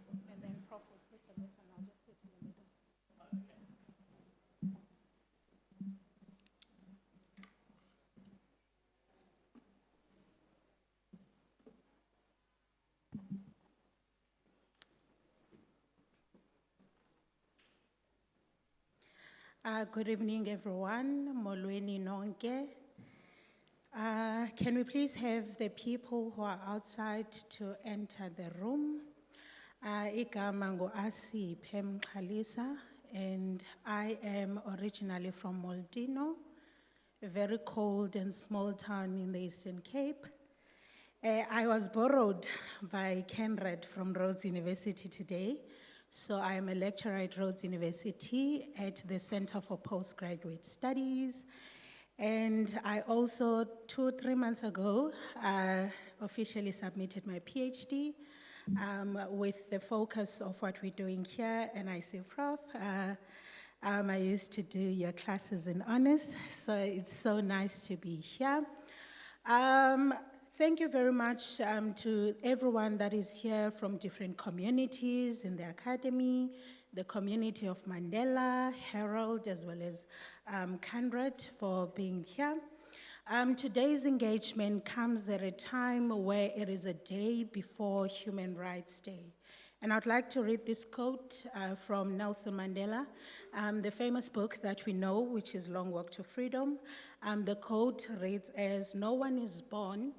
And then Prof will sit on this one, I'll just sit in the middle. Good evening, everyone. Molweni nonke. Can we please have the people who are outside to enter the room? Igama ngu-Asiphe Mxhalisa, and I am originally from Moldino, a very cold and small town in the Eastern Cape. I was borrowed by Herald from Rhodes University today. So I am a lecturer at Rhodes University at the Center for Postgraduate Studies. And I also, 2-3 months ago, officially submitted my PhD with the focus of what we're doing here. And I say, Prof, I used to do your classes in honors, so it's so nice to be here. Thank you very much to everyone that is here from different communities in the academy, the community of Mandela, Herald, as well as Conrad for being here. Today's engagement comes at a time where it is a day before Human Rights Day. And I'd like to read this quote from Nelson Mandela, the famous book that we know, which is Long Walk to Freedom. The quote reads as, "No one is born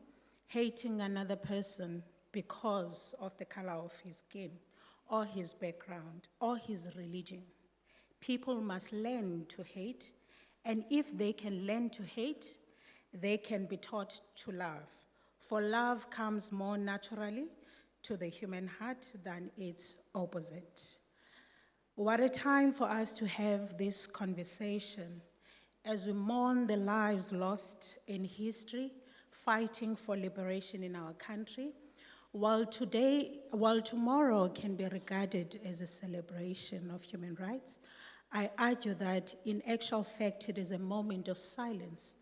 hating another person because of the color of his skin, or his background, or his religion. People must learn to hate, and if they can learn to hate, they can be taught to love. For love comes more naturally to the human heart than its opposite." What a time for us to have this conversation as we mourn the lives lost in history, fighting for liberation in our country, while tomorrow can be regarded as a celebration of human rights. I argue that in actual fact, it is a moment of silence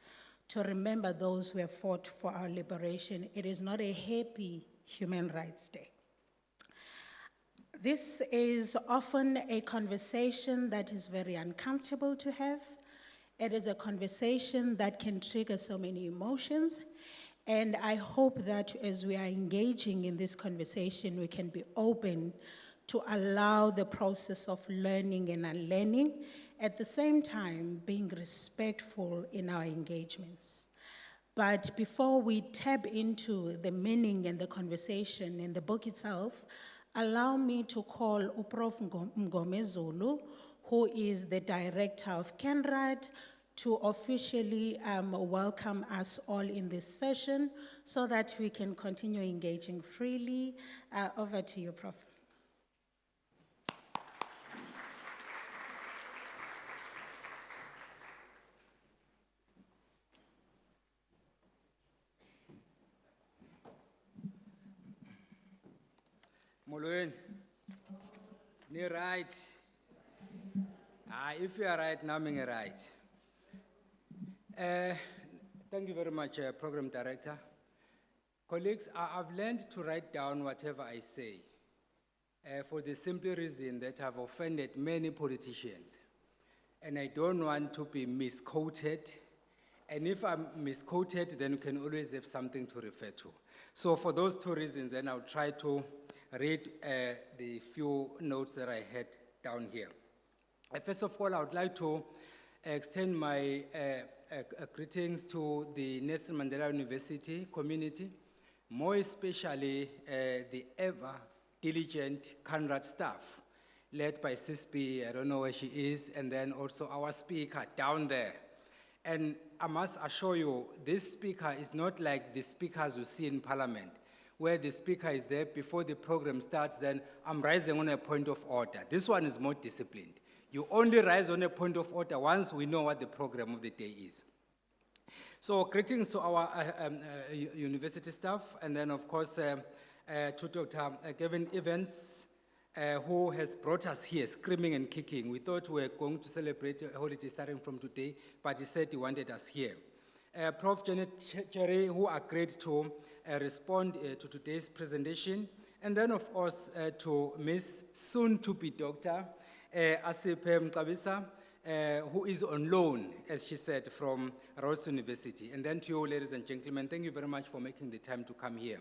to remember those who have fought for our liberation. It is not a happy Human Rights Day. This is often a conversation that is very uncomfortable to have. It is a conversation that can trigger so many emotions. And I hope that as we are engaging in this conversation, we can be open to allow the process of learning and unlearning, at the same time being respectful in our engagements. But before we tap into the meaning and the conversation in the book itself, allow me to call Prof. Mngomezulu, who is the director of Kenrad, to officially welcome us all in this session so that we can continue engaging freely. Over to you, Prof. Molweni, ni right. If you are right, now I'm right. Thank you very much, Program Director. Colleagues, I've learned to write down whatever I say for the simple reason that I've offended many politicians. And I don't want to be misquoted. And if I'm misquoted, then you can always have something to refer to. So for those two reasons, then I'll try to read the few notes that I had down here. First of all, I would like to extend my greetings to the Nelson Mandela University community, more especially the ever diligent Conrad staff, led by CISP, I don't know where she is, and then also our speaker down there. And I must assure you, this speaker is not like the speakers you see in Parliament, where the speaker is there before the program starts, then I'm rising on a point of order. This one is more disciplined. You only rise on a point of order once we know what the program of the day is. So greetings to our university staff, and then of course to Dr. Kevin Evans, who has brought us here screaming and kicking. We thought we were going to celebrate a holiday starting from today, but he said he wanted us here. Prof. Janet Cherry, who agreed to respond to today's presentation, And then, of course, to Miss soon-to-be Dr. Asiphe Mcabisa, who is on loan, as she said, from Rhodes University. And then to you, ladies and gentlemen, thank you very much for making the time to come here.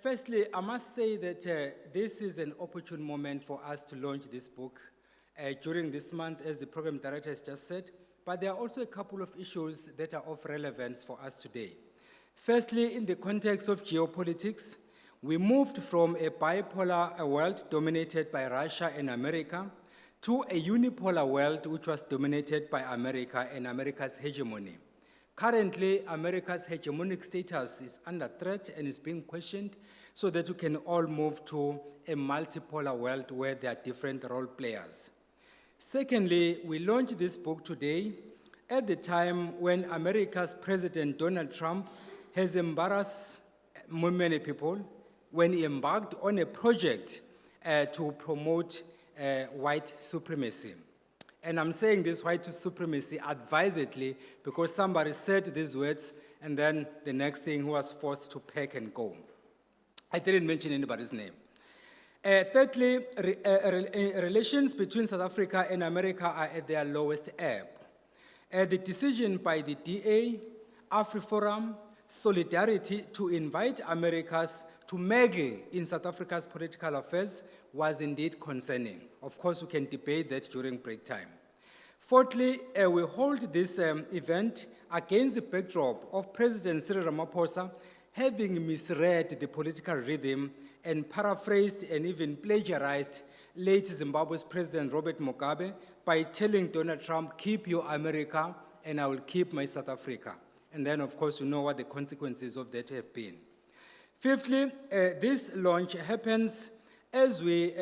Firstly, I must say that this is an opportune moment for us to launch this book during this month, as the program director has just said, but there are also a couple of issues that are of relevance for us today. Firstly, in the context of geopolitics, we moved from a bipolar world dominated by Russia and America to a unipolar world which was dominated by America and America's hegemony. Currently, America's hegemonic status is under threat and is being questioned so that we can all move to a multipolar world where there are different role players. Secondly, we launched this book today at the time when America's President Donald Trump has embarrassed many people when he embarked on a project to promote white supremacy. And I'm saying this white supremacy advisedly because somebody said these words and then the next thing he was forced to pack and go. I didn't mention anybody's name. Thirdly, relations between South Africa and America are at their lowest ebb. The decision by the DA, AfriForum, Solidarity to invite Americans to meddle in South Africa's political affairs was indeed concerning. Of course, we can debate that during break time. Fourthly, we hold this event against the backdrop of President Cyril Ramaphosa having misread the political rhythm and paraphrased and even plagiarized late Zimbabwe's President Robert Mugabe by telling Donald Trump, "Keep your America and I will keep my South Africa." And then, of course, you know what the consequences of that have been. Fifthly, this launch happens as we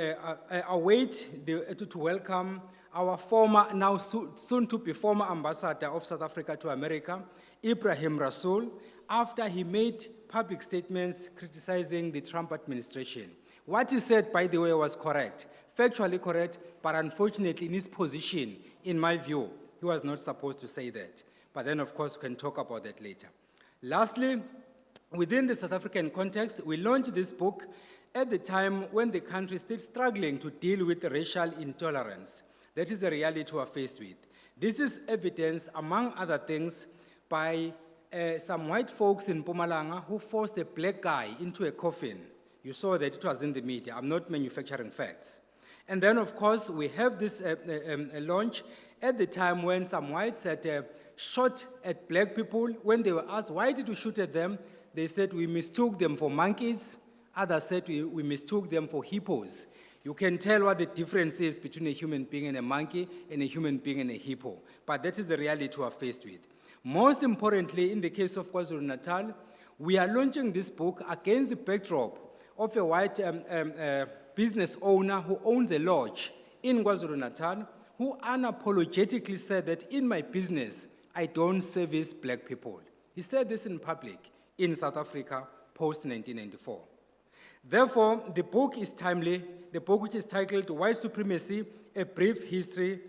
await to welcome our former, now soon-to-be former ambassador of South Africa to America, Ibrahim Rasool, after he made public statements criticizing the Trump administration. What he said, by the way, was correct, factually correct, but unfortunately in his position, in my view, he was not supposed to say that. But then, of course, we can talk about that later. Lastly, within the South African context, we launched this book at the time when the country is still struggling to deal with racial intolerance. That is the reality we are faced with. This is evidenced, among other things, by some white folks in Mpumalanga who forced a black guy into a coffin. You saw that it was in the media. I'm not manufacturing facts. And then, of course, we have this launch at the time when some whites had shot at black people. When they were asked, why did you shoot at them? They said, we mistook them for monkeys. Others said, we mistook them for hippos. You can tell what the difference is between a human being and a monkey and a human being and a hippo. But that is the reality we are faced with. Most importantly, in the case of KwaZulu-Natal, we are launching this book against the backdrop of a white business owner who owns a lodge in KwaZulu-Natal, who unapologetically said that in my business, I don't service black people. He said this in public in South Africa post-1994. Therefore, the book is timely, the book which is titled White Supremacy, A Brief History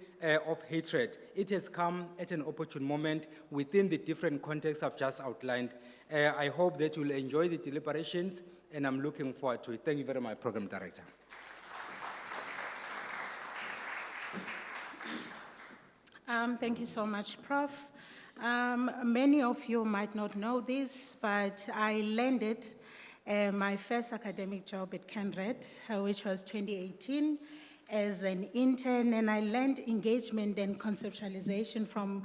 of Hatred. It has come at an opportune moment within the different contexts I've just outlined. I hope that you'll enjoy the deliberations, and I'm looking forward to it. Thank you very much, Program Director. Thank you so much, Prof. Many of you might not know this, but I landed my first academic job at Herald, which was 2018, as an intern, and I learned engagement and conceptualization from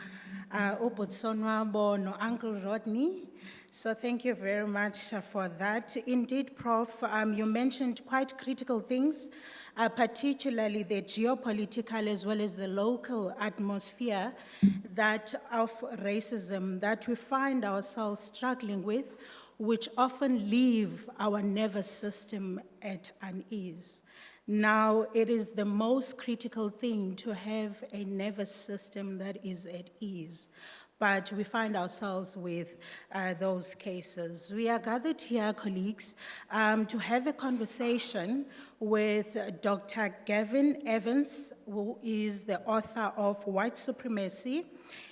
Obotsonwabo no Uncle Rodney. So thank you very much for that. Indeed, Prof, you mentioned quite critical things, particularly the geopolitical as well as the local atmosphere that of racism that we find ourselves struggling with, which often leave our nervous system at unease. Now, it is the most critical thing to have a nervous system that is at ease. But we find ourselves with those cases. We are gathered here, colleagues, to have a conversation with Dr. Gavin Evans, who is the author of White Supremacy,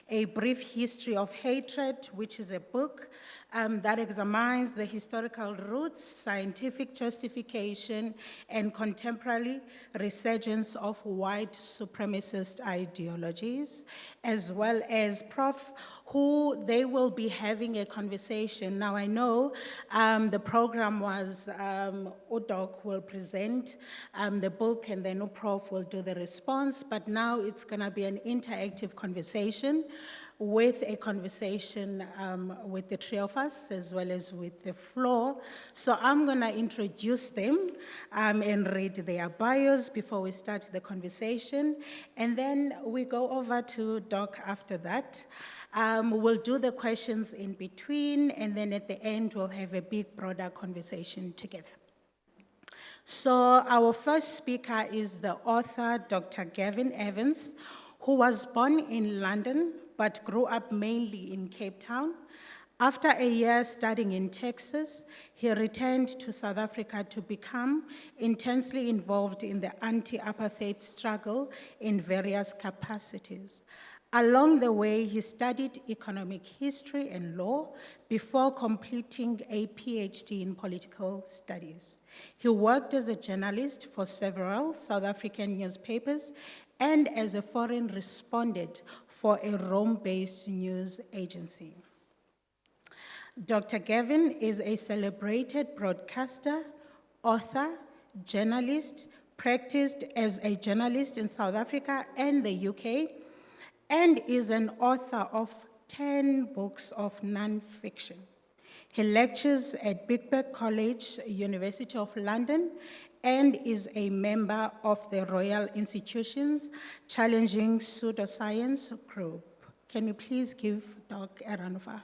A Brief History of Hatred, which is a book that examines the historical roots, scientific justification, and contemporary resurgence of white supremacist ideologies, as well as Prof, who they will be having a conversation. Now, I know the program was Udoc will present the book, and then Prof will do the response, but now it's going to be an interactive conversation with a conversation with the three of us, as well as with the floor. So I'm going to introduce them and read their bios before we start the conversation. And then we go over to Doc after that. We'll do the questions in between, and then at the end, we'll have a big, broader conversation together. So our first speaker is the author, Dr. Gavin Evans, who was born in London, but grew up mainly in Cape Town. After a year studying in Texas, he returned to South Africa to become intensely involved in the anti-apartheid struggle in various capacities. Along the way, he studied economic history and law before completing a PhD in political studies. He worked as a journalist for several South African newspapers and as a foreign respondent for a Rome-based news agency. Dr. Gavin is a celebrated broadcaster, author, journalist, practiced as a journalist in South Africa and the UK, and is an author of 10 books of non-fiction. He lectures at Birkbeck College, University of London, and is a member of the Royal Institution's Challenging Pseudoscience Group. Can you please give Doc a round of applause?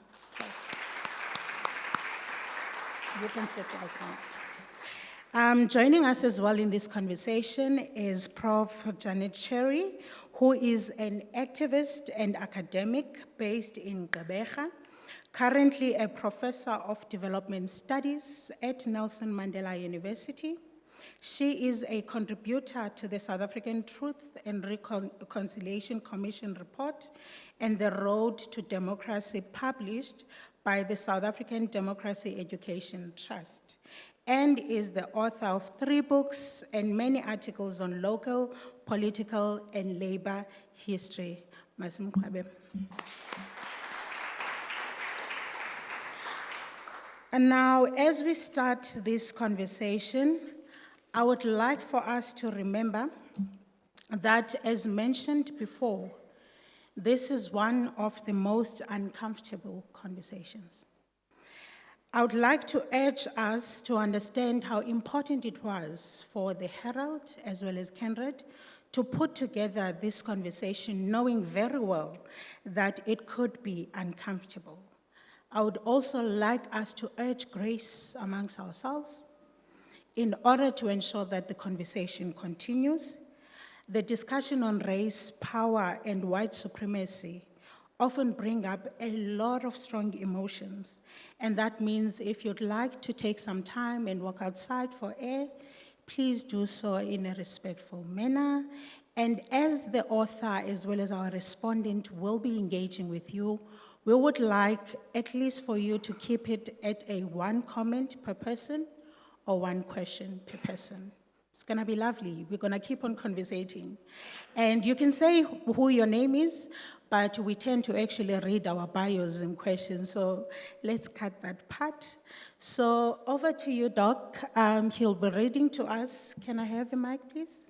You can sit right now. Joining us as well in this conversation is Prof. Janet Cherry, who is an activist and academic based in Gqeberha, currently a professor of development studies at Nelson Mandela University. She is a contributor to the South African Truth and Reconciliation Commission report and The Road to Democracy, published by the South African Democracy Education Trust, and is the author of 3 books and many articles on local, political, and labor history. And now, as we start this conversation, I would like for us to remember that, as mentioned before, this is one of the most uncomfortable conversations. I would like to urge us to understand how important it was for the Herald, as well as Kenred, to put together this conversation, knowing very well that it could be uncomfortable. I would also like us to urge grace amongst ourselves in order to ensure that the conversation continues. The discussion on race, power, and white supremacy often bring up a lot of strong emotions. And that means if you'd like to take some time and walk outside for air, please do so in a respectful manner. And as the author, as well as our respondent, will be engaging with you, we would like at least for you to keep it at a 1 comment per person or 1 question per person. It's gonna be lovely. We're gonna keep on conversating. And you can say who your name is, but we tend to actually read our bios and questions, so let's cut that part. So over to you, Doc. He'll be reading to us. Can I have a mic, please?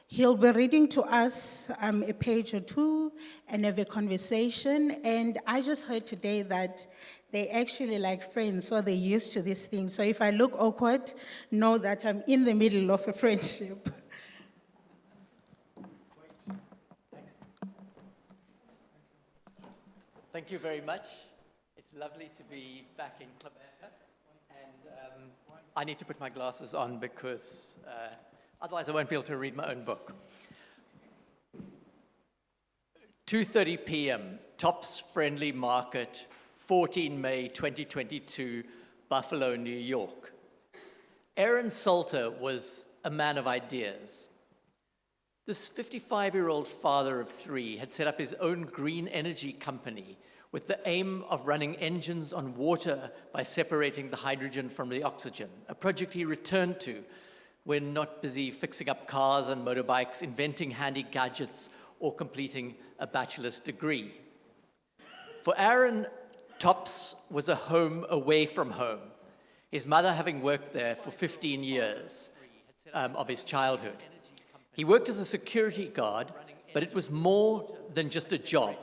He'll be reading to us a page or 2 and have a conversation. And I just heard today that they actually like friends, so they're used to this thing. So if I look awkward, know that I'm in the middle of a friendship. Thank you very much. It's lovely to be back in Gqeberha. And I need to put my glasses on because otherwise I won't be able to read my own book. 2:30 p.m., Tops Friendly Market, 14 May 2022, Buffalo, New York. Aaron Salter was a man of ideas. This 55-year-old father of 3 had set up his own green energy company with the aim of running engines on water by separating the hydrogen from the oxygen, a project he returned to when not busy fixing up cars and motorbikes, inventing handy gadgets, or completing a bachelor's degree. For Aaron, Tops was a home away from home, his mother having worked there for 15 years of his childhood. He worked as a security guard, but it was more than just a job.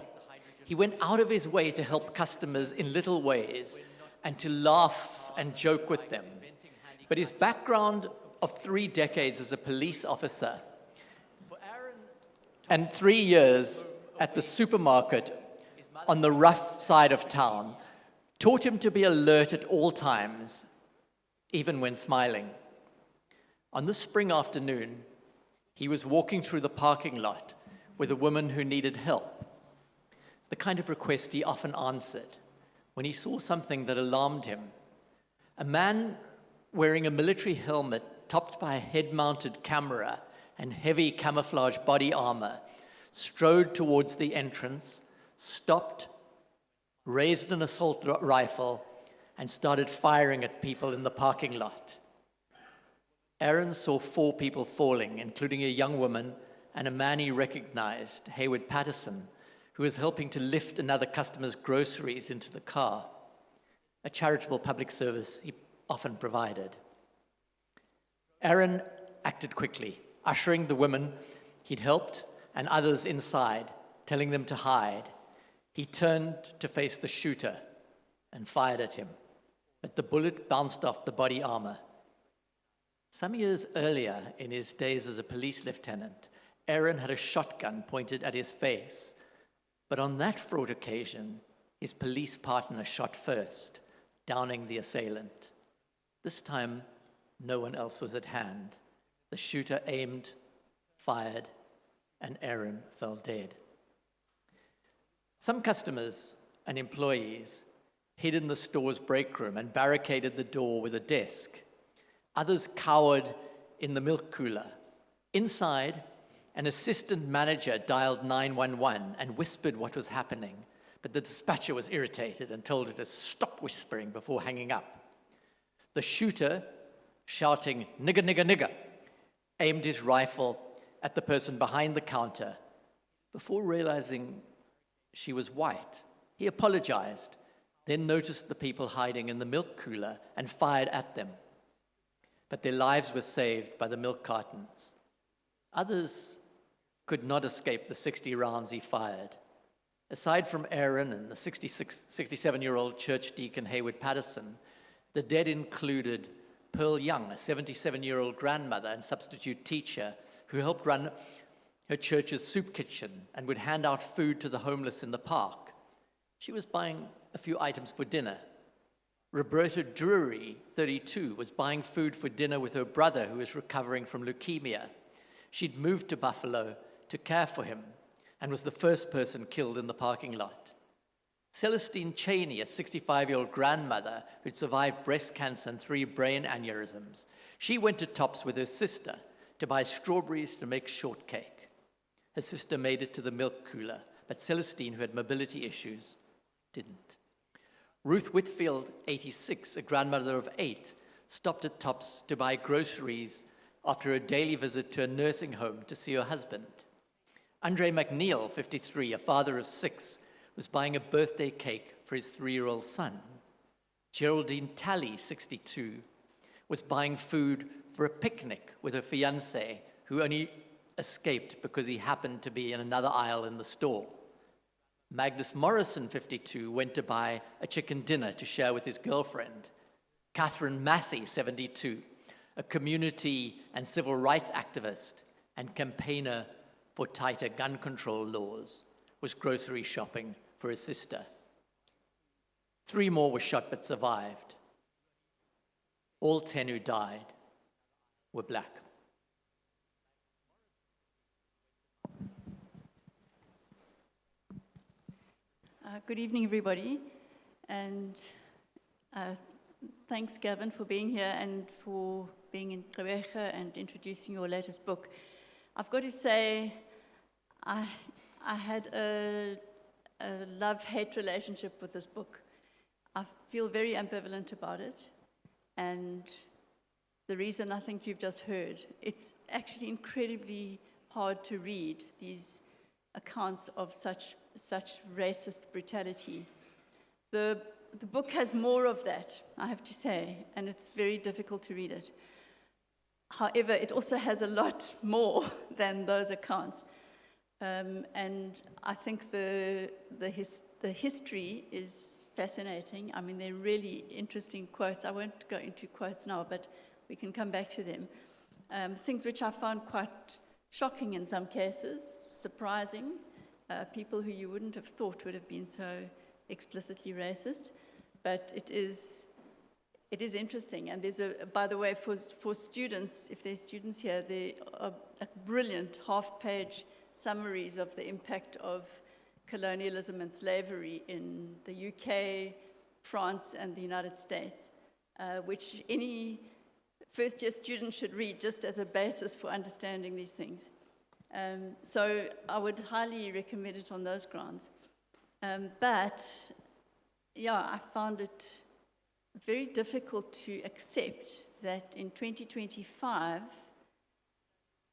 He went out of his way to help customers in little ways and to laugh and joke with them. But his background of 3 decades as a police officer and 3 years at the supermarket on the rough side of town taught him to be alert at all times, even when smiling. On this spring afternoon, he was walking through the parking lot with a woman who needed help, the kind of request he often answered when he saw something that alarmed him. A man wearing a military helmet topped by a head-mounted camera and heavy camouflage body armor strode towards the entrance, stopped, raised an assault rifle, and started firing at people in the parking lot. Aaron saw 4 people falling, including a young woman and a man he recognized, Hayward Patterson, who was helping to lift another customer's groceries into the car, a charitable public service he often provided. Aaron acted quickly, ushering the women he'd helped and others inside, telling them to hide. He turned to face the shooter and fired at him, but the bullet bounced off the body armor. Some years earlier, in his days as a police lieutenant, Aaron had a shotgun pointed at his face, but on that fraught occasion, his police partner shot first, downing the assailant. This time, no one else was at hand. The shooter aimed, fired, and Aaron fell dead. Some customers and employees hid in the store's break room and barricaded the door with a desk. Others cowered in the milk cooler. Inside, an assistant manager dialed 911 and whispered what was happening, but the dispatcher was irritated and told her to stop whispering before hanging up. The shooter, shouting, "Nigger, nigger, nigger," aimed his rifle at the person behind the counter. Before realizing she was white, he apologized, then noticed the people hiding in the milk cooler and fired at them. But their lives were saved by the milk cartons. Others could not escape the 60 rounds he fired. Aside from Aaron and the 67-year-old church deacon Hayward Patterson, the dead included Pearl Young, a 77-year-old grandmother and substitute teacher who helped run her church's soup kitchen and would hand out food to the homeless in the park. She was buying a few items for dinner. Roberta Drury, 32, was buying food for dinner with her brother who was recovering from leukemia. She'd moved to Buffalo to care for him and was the first person killed in the parking lot. Celestine Cheney, a 65-year-old grandmother who'd survived breast cancer and 3 brain aneurysms, she went to Tops with her sister to buy strawberries to make shortcake. Her sister made it to the milk cooler, but Celestine, who had mobility issues, didn't. Ruth Whitfield, 86, a grandmother of 8, stopped at Tops to buy groceries after a daily visit to a nursing home to see her husband. Andre McNeil, 53, a father of 6, was buying a birthday cake for his 3-year-old son. Geraldine Talley, 62, was buying food for a picnic with her fiancé, who only escaped because he happened to be in another aisle in the store. Magnus Morrison, 52, went to buy a chicken dinner to share with his girlfriend. Catherine Massey, 72, a community and civil rights activist and campaigner for tighter gun control laws, was grocery shopping for his sister. 3 more were shot but survived. All 10 who died were black. Good evening, everybody, and thanks, Gavin, for being here and for being in Gqeberha and introducing your latest book. I've got to say, I had a a love-hate relationship with this book. I feel very ambivalent about it, and the reason I think you've just heard, it's actually incredibly hard to read these accounts of such racist brutality. The book has more of that, I have to say, and it's very difficult to read it. However, it also has a lot more than those accounts. And I think the history is fascinating. I mean, they're really interesting quotes. I won't go into quotes now, but we can come back to them. Things which I found quite shocking in some cases, surprising. People who you wouldn't have thought would have been so explicitly racist. But it is interesting. And there's by the way, for students, if there's students here, there are brilliant half-page summaries of the impact of colonialism and slavery in the UK, France, and the United States, which any first-year student should read just as a basis for understanding these things. So I would highly recommend it on those grounds. But, yeah, I found it very difficult to accept that in 2025,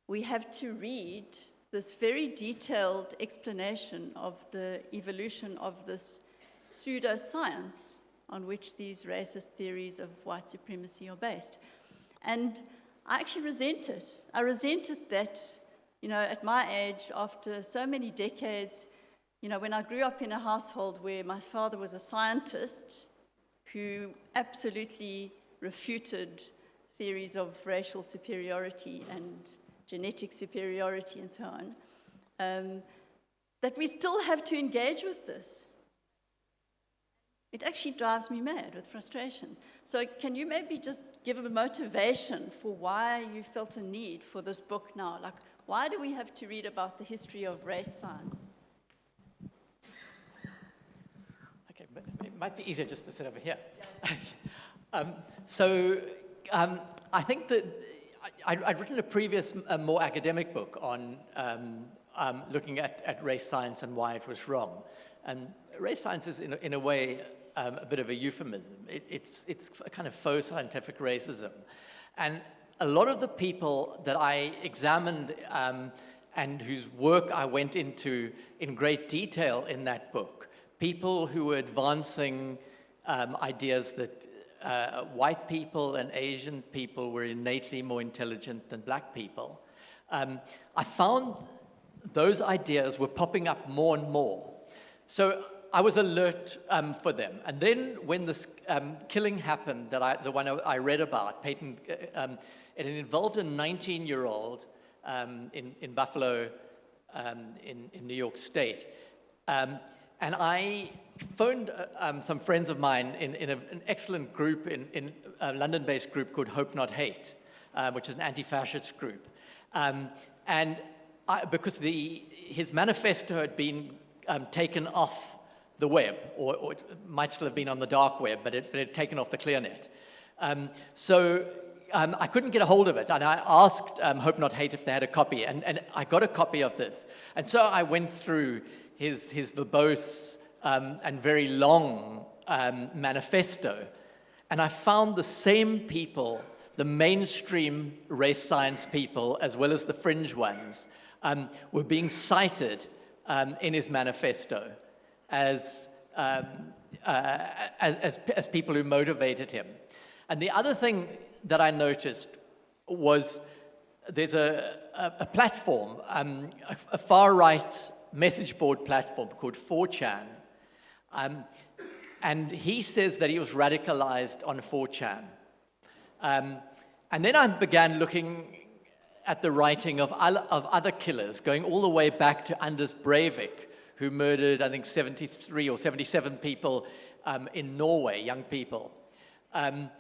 we have to read this very detailed explanation of the evolution of this pseudoscience on which these racist theories of white supremacy are based. And I actually resent it. I resent it that, you know, at my age, after so many decades, you know, when I grew up in a household where my father was a scientist who absolutely refuted theories of racial superiority and genetic superiority and so on, that we still have to engage with this. It actually drives me mad with frustration. So can you maybe just give a motivation for why you felt a need for this book now? Like, why do we have to read about the history of race science? Okay, but it might be easier just to sit over here. Yeah. I think that I'd written a previous, more academic book on looking at race science and why it was wrong. And race science is, in a way, a bit of a euphemism. It's a kind of faux scientific racism. And a lot of the people that I examined and whose work I went into in great detail in that book, people who were advancing ideas that white people and Asian people were innately more intelligent than black people, I found those ideas were popping up more and more. So I was alert for them. And then when this killing happened, the one I read about, Peyton, it involved a 19-year-old in Buffalo, in New York State. And I phoned some friends of mine in an excellent group, in a London-based group called Hope Not Hate, which is an anti-fascist group. Because his manifesto had been taken off the web, or it might still have been on the dark web, but it had taken off the ClearNet. I couldn't get a hold of it, and I asked Hope Not Hate if they had a copy, and I got a copy of this. And so I went through his verbose and very long manifesto, and I found the same people, the mainstream race science people, as well as the fringe ones, were being cited in his manifesto as people who motivated him. And the other thing that I noticed was there's a platform, a far-right message board platform called 4chan. And he says that he was radicalized on 4chan. And then I began looking at the writing of other killers, going all the way back to Anders Breivik, who murdered, I think, 73 or 77 people in Norway, young people. And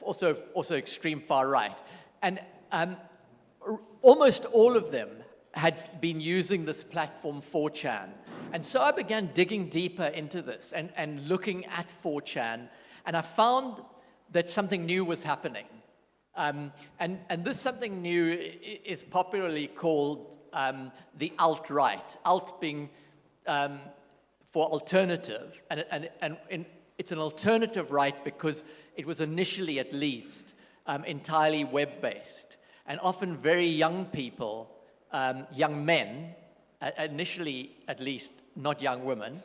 also extreme far right. And almost all of them had been using this platform 4chan. And so I began digging deeper into this and looking at 4chan, and I found that something new was happening. And this something new is popularly called the alt-right, alt being for alternative, it's an alternative right because it was initially, at least, entirely web-based, and often very young people, young men, initially at least, not young women,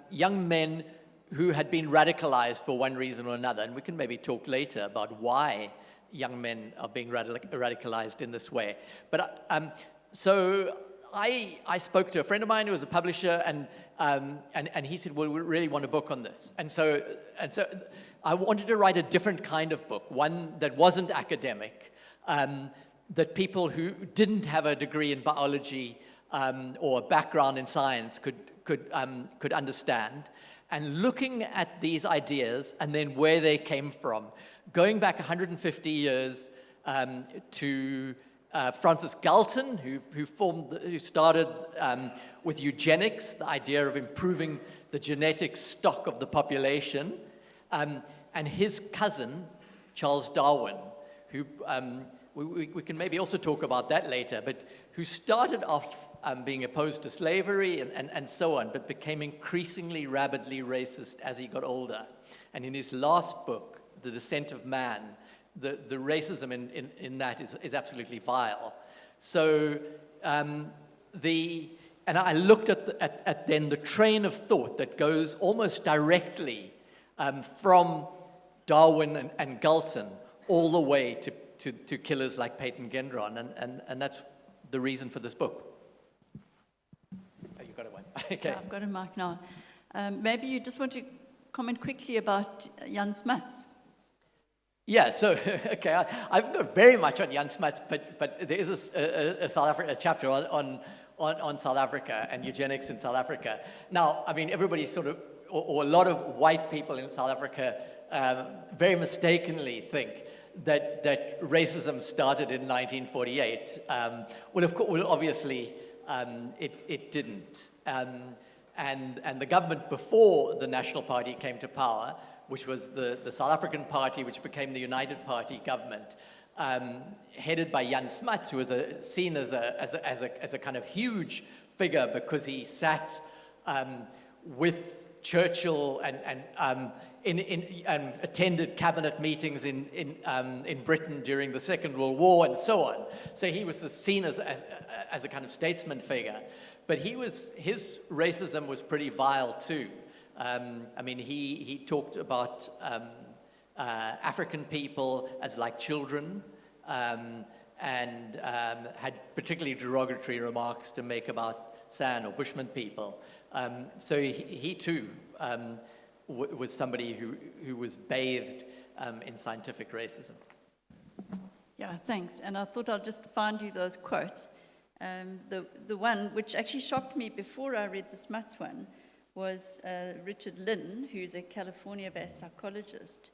young men who had been radicalized for one reason or another, and we can maybe talk later about why young men are being radicalized in this way. But so I spoke to a friend of mine who was a publisher, and he said, well, we really want a book on this. And so I wanted to write a different kind of book, one that wasn't academic, that people who didn't have a degree in biology or a background in science could understand, and looking at these ideas and then where they came from, going back 150 years to Francis Galton, who started with eugenics, the idea of improving the genetic stock of the population, and his cousin, Charles Darwin, who we can maybe also talk about that later, but who started off being opposed to slavery and so on, but became increasingly rabidly racist as he got older. And in his last book, The Descent of Man, the racism in that is absolutely vile. So and I looked at then the train of thought that goes almost directly from Darwin and Galton all the way to killers like Peyton Gendron, and that's the reason for this book. Oh, you got it one. Okay. So I've got a mic now. Maybe you just want to comment quickly about Jan Smuts. Yeah, so, okay, I've got very much on Jan Smuts, but there is a chapter on South Africa and eugenics in South Africa. Now, I mean, everybody sort of, or a lot of white people in South Africa very mistakenly think that racism started in 1948. Well, of course, obviously, it didn't. And the government before the National Party came to power, which was the South African Party, which became the United Party government, headed by Jan Smuts, who was seen as a kind of huge figure because he sat with Churchill and attended cabinet meetings in Britain during the Second World War and so on. So he was seen as a kind of statesman figure. But his racism was pretty vile too. I mean, he talked about African people as like children, and had particularly derogatory remarks to make about San or Bushman people. So he too was somebody who was bathed in scientific racism. Yeah, thanks. And I thought I'll just find you those quotes. The one which actually shocked me before I read the Smuts one was Richard Lynn, who's a California-based psychologist,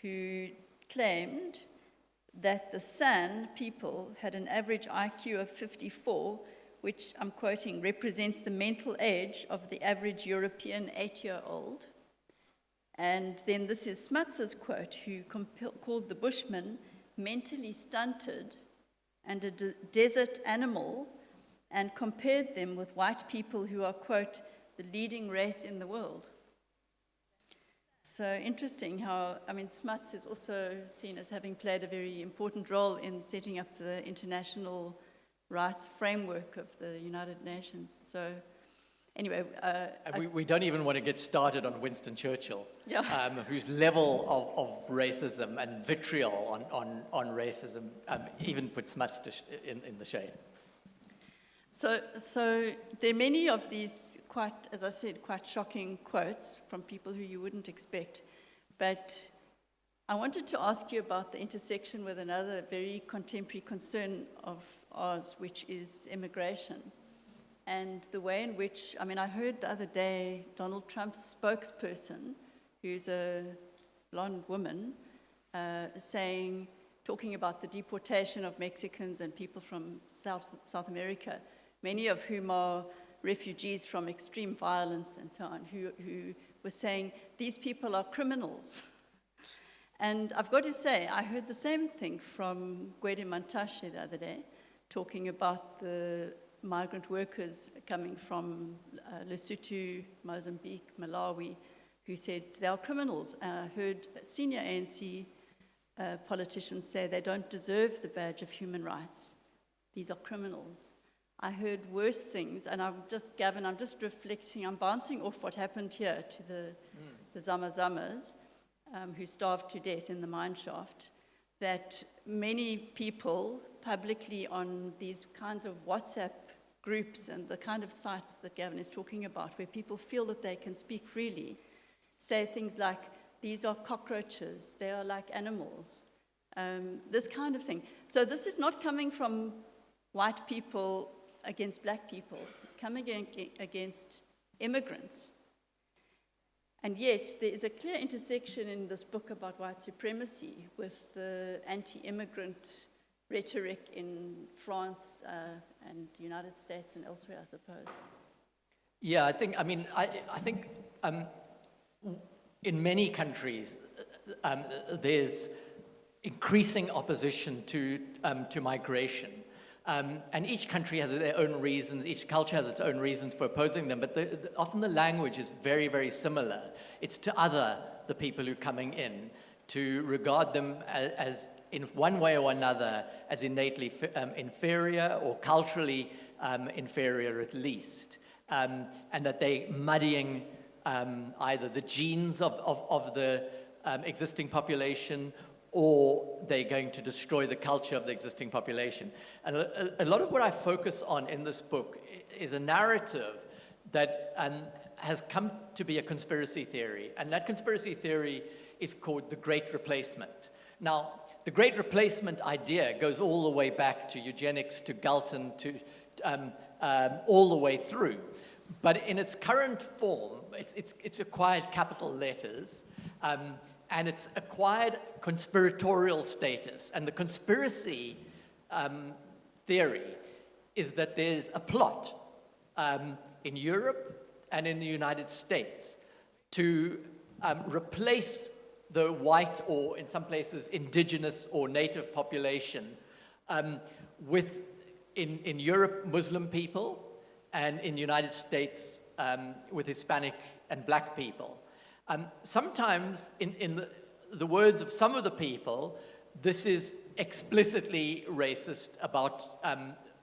who claimed that the San people had an average IQ of 54, which, I'm quoting, represents the mental age of the average European 8-year-old. And then this is Smuts's quote, who called the Bushmen mentally stunted and a desert animal, and compared them with white people who are, quote, the leading race in the world. So interesting how, I mean, Smuts is also seen as having played a very important role in setting up the international rights framework of the United Nations. So anyway. We don't even want to get started on Winston Churchill, yeah. Whose level of racism and vitriol on racism even put Smuts in the shade. So there are many of these quite, as I said, quite shocking quotes from people who you wouldn't expect. But I wanted to ask you about the intersection with another very contemporary concern of ours, which is immigration. And the way in which, I mean, I heard the other day Donald Trump's spokesperson, who's a blonde woman, talking about the deportation of Mexicans and people from South America, many of whom are refugees from extreme violence and so on, who were saying, these people are criminals. And I've got to say, I heard the same thing from Gwede Mantashe the other day, talking about the migrant workers coming from Lesotho, Mozambique, Malawi, who said they are criminals. I heard senior ANC politicians say they don't deserve the badge of human rights. These are criminals. I heard worse things, and Gavin, I'm just reflecting, I'm bouncing off what happened here to the Zama-Zamas, who starved to death in the mine shaft, that many people publicly on these kinds of WhatsApp groups and the kind of sites that Gavin is talking about, where people feel that they can speak freely, say things like, these are cockroaches, they are like animals, this kind of thing. So this is not coming from white people against black people, it's coming against immigrants. And yet, there is a clear intersection in this book about white supremacy with the anti-immigrant rhetoric in France and the United States and elsewhere, I suppose. Yeah, I think in many countries, there's increasing opposition to migration. And each country has their own reasons, each culture has its own reasons for opposing them, but often the language is very, very similar. It's to the people who are coming in, to regard them as in one way or another, as innately inferior or culturally inferior at least. And that they're muddying either the genes of the existing population, or they're going to destroy the culture of the existing population. And a lot of what I focus on in this book is a narrative that has come to be a conspiracy theory. And that conspiracy theory is called the Great Replacement. Now, the Great Replacement idea goes all the way back to eugenics, to Galton, to all the way through. But in its current form, it's acquired capital letters, and it's acquired conspiratorial status. And the conspiracy theory is that there's a plot in Europe and in the United States to replace the white, or in some places indigenous or native population with, in Europe, Muslim people, and in the United States with Hispanic and black people. Sometimes, in the words of some of the people, this is explicitly racist about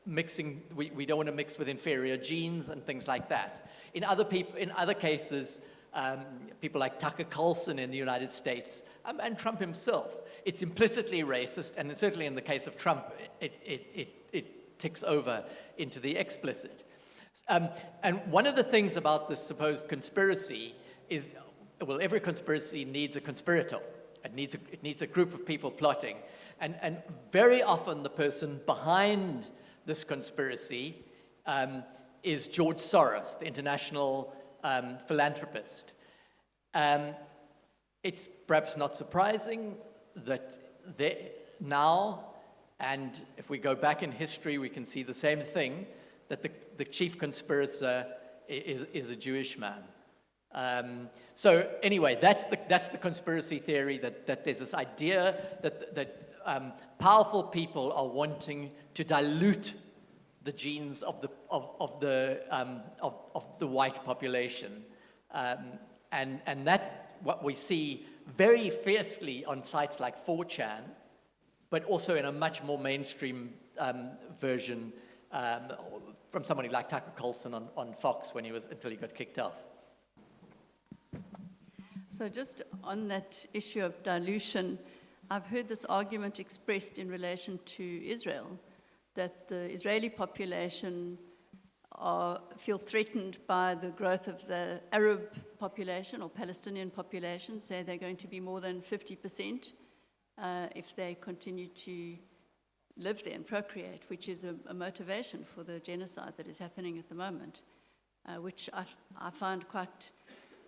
mixing. We don't want to mix with inferior genes and things like that. In other cases, people like Tucker Carlson in the United States and Trump himself, it's implicitly racist, and certainly in the case of Trump, it ticks over into the explicit. And one of the things about this supposed conspiracy is, well, every conspiracy needs a conspirator. It needs a group of people plotting. And very often the person behind this conspiracy is George Soros, the international philanthropist. It's perhaps not surprising that now, and if we go back in history, we can see the same thing, that the chief conspirator is a Jewish man. So anyway, that's the conspiracy theory, that there's this idea that powerful people are wanting to dilute the genes of the white population, and that's what we see very fiercely on sites like 4chan, but also in a much more mainstream version from somebody like Tucker Carlson on Fox until he got kicked off. So just on that issue of dilution, I've heard this argument expressed in relation to Israel, that the Israeli population feel threatened by the growth of the Arab population or Palestinian population, say they're going to be more than 50% if they continue to live there and procreate, which is a motivation for the genocide that is happening at the moment, which I find quite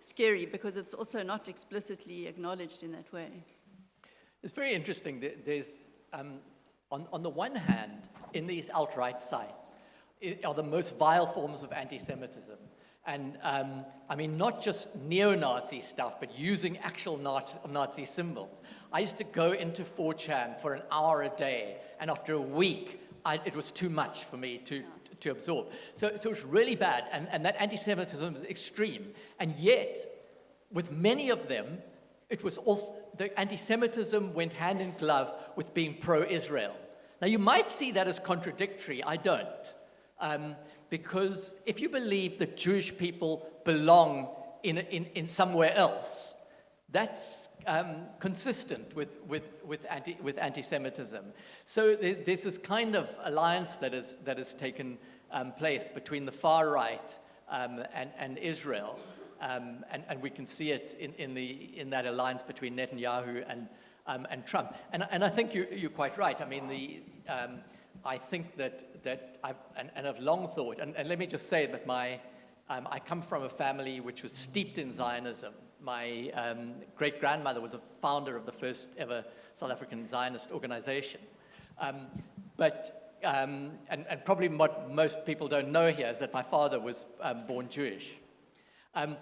scary because it's also not explicitly acknowledged in that way. It's very interesting. There's, on the one hand, in these alt-right sites, are the most vile forms of anti-Semitism. And I mean, not just neo-Nazi stuff, but using actual Nazi symbols. I used to go into 4chan for an hour a day, and after a week, it was too much for me to to absorb. So it's really bad, and that anti-Semitism is extreme. And yet, with many of them, it was also, the anti-Semitism went hand in glove with being pro-Israel. Now, you might see that as contradictory. I don't. Because if you believe that Jewish people belong in somewhere else, that's consistent with anti-Semitism. So there's this kind of alliance that has taken place between the far right and Israel, and we can see it in that alliance between Netanyahu and Trump. And I think you're quite right. I mean, I think that I've long thought, and let me just say that I come from a family which was steeped in Zionism. My great-grandmother was a founder of the first ever South African Zionist organization. But probably what most people don't know here is that my father was born Jewish. But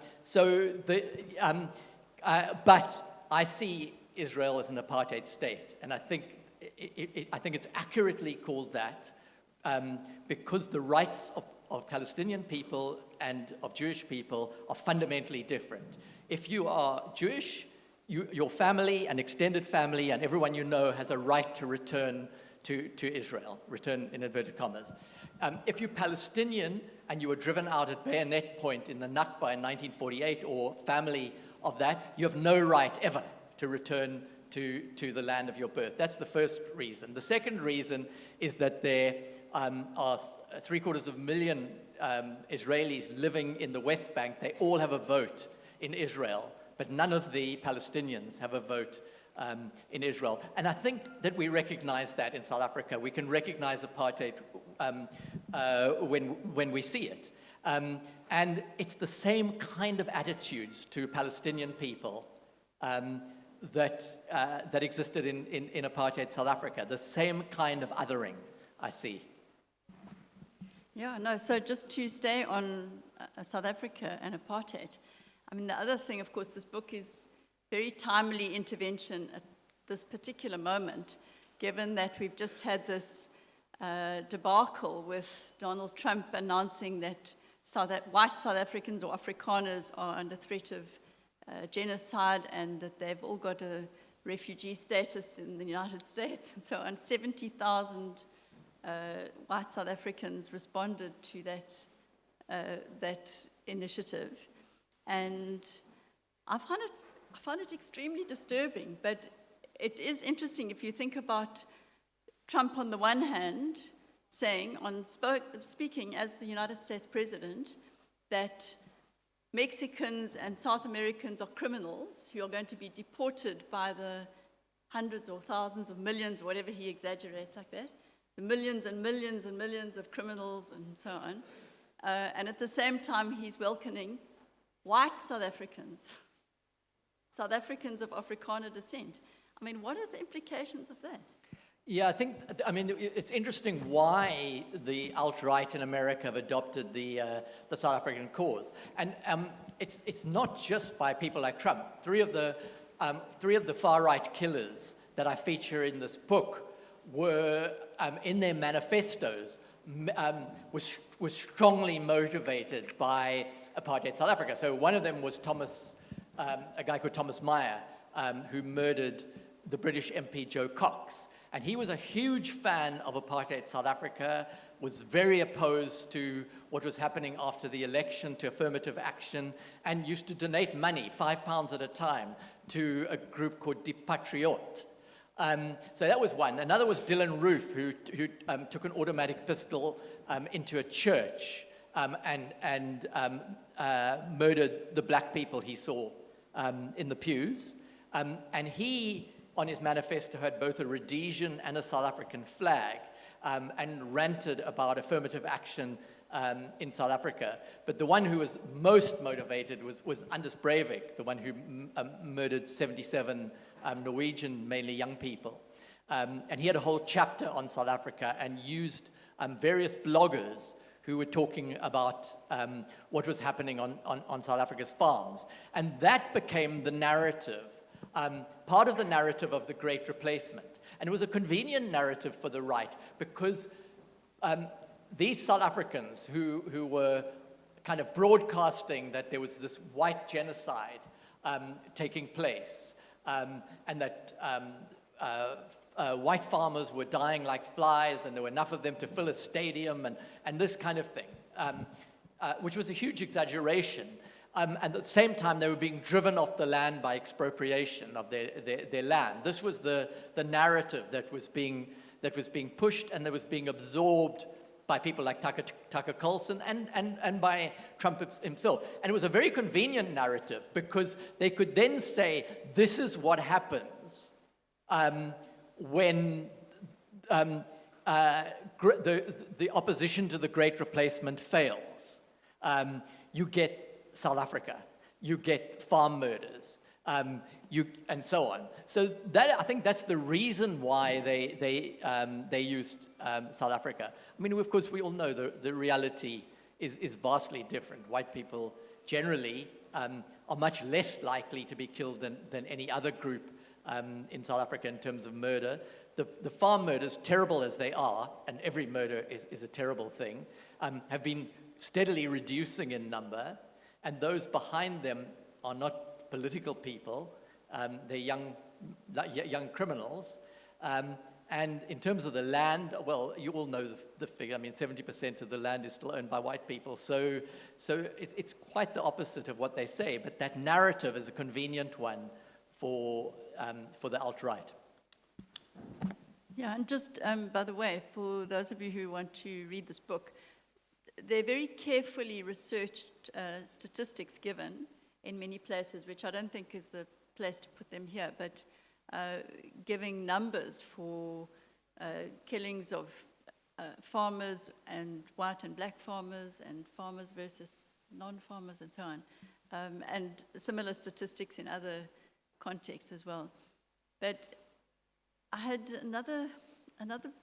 I see Israel as an apartheid state, and I think it's accurately called that because the rights of Palestinian people and of Jewish people are fundamentally different. If you are Jewish, your family and extended family and everyone you know has a right to return to Israel, return in inverted commas. If you're Palestinian and you were driven out at bayonet point in the Nakba in 1948 or family of that, you have no right ever to return to the land of your birth. That's the first reason. The second reason is that there are 750,000 Israelis living in the West Bank. They all have a vote in Israel, but none of the Palestinians have a vote in Israel. And I think that we recognize that in South Africa. We can recognize apartheid when we see it. And it's the same kind of attitudes to Palestinian people that existed in apartheid South Africa, the same kind of othering I see. Yeah, no, so just to stay on South Africa and apartheid, I mean, the other thing, of course, this book is very timely intervention at this particular moment, given that we've just had this debacle with Donald Trump announcing that white South Africans or Afrikaners are under threat of genocide and that they've all got a refugee status in the United States and so on. 70,000 white South Africans responded to that initiative. And I find it extremely disturbing, but it is interesting if you think about Trump on the one hand saying, speaking as the United States president, that Mexicans and South Americans are criminals who are going to be deported by the hundreds or thousands of millions, whatever he exaggerates like that, the millions and millions and millions of criminals and so on. And at the same time, he's welcoming white South Africans of Afrikaner descent. I mean, what are the implications of that? Yeah, I mean, it's interesting why the alt-right in America have adopted the South African cause. And it's not just by people like Trump. Three of the far-right killers that I feature in this book were, in their manifestos, was strongly motivated by apartheid South Africa. So one of them was a guy called Thomas Meyer, who murdered the British MP Joe Cox. And he was a huge fan of apartheid South Africa, was very opposed to what was happening after the election, to affirmative action, and used to donate money, £5 at a time, to a group called Die Patriot. So that was one. Another was Dylan Roof, who took an automatic pistol into a church and murdered the black people he saw in the pews. And he, on his manifesto, had both a Rhodesian and a South African flag, and ranted about affirmative action in South Africa. But the one who was most motivated was Anders Breivik, the one who murdered 77 Norwegian, mainly young people. And he had a whole chapter on South Africa and used various bloggers who were talking about what was happening on South Africa's farms. And that became the narrative, part of the narrative of the Great Replacement. And it was a convenient narrative for the right because these South Africans who were kind of broadcasting that there was this white genocide taking place, and that white farmers were dying like flies, and there were enough of them to fill a stadium, and this kind of thing, which was a huge exaggeration. And at the same time, they were being driven off the land by expropriation of their land. This was the narrative that was being pushed, and that was being absorbed by people like Tucker Carlson and by Trump himself. And it was a very convenient narrative, because they could then say, this is what happens when the opposition to the Great Replacement fails. You get South Africa, you get farm murders, and so on. So that, I think that's the reason why they used South Africa. I mean, of course, we all know the reality is vastly different. White people generally are much less likely to be killed than any other group in South Africa in terms of murder. The farm murders, terrible as they are, and every murder is a terrible thing, have been steadily reducing in number, and those behind them are not political people, they're young criminals. And in terms of the land, well, you all know the figure. I mean, 70% of the land is still owned by white people. So it's quite the opposite of what they say. But that narrative is a convenient one for the alt-right. Yeah, and just by the way, for those of you who want to read this book, they're very carefully researched statistics given in many places, which I don't think is the place to put them here, but giving numbers for killings of farmers, and white and black farmers, and farmers versus non-farmers, and so on, and similar statistics in other contexts as well. But I had another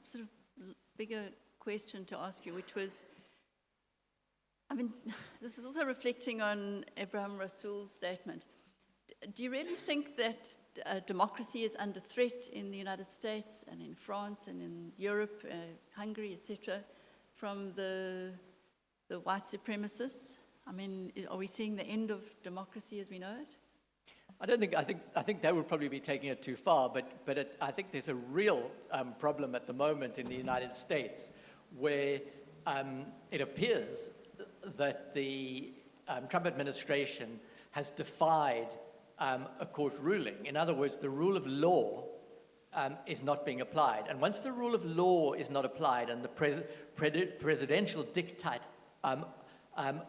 sort of bigger question to ask you, which was, I mean, this is also reflecting on Abraham Rasool's statement. Do you really think that democracy is under threat in the United States and in France and in Europe, Hungary, etc., from the white supremacists? I mean, are we seeing the end of democracy as we know it? I think that would probably be taking it too far, but I think there's a real problem at the moment in the United States where it appears that the Trump administration has defied a court ruling. In other words, the rule of law is not being applied. And once the rule of law is not applied and the presidential diktat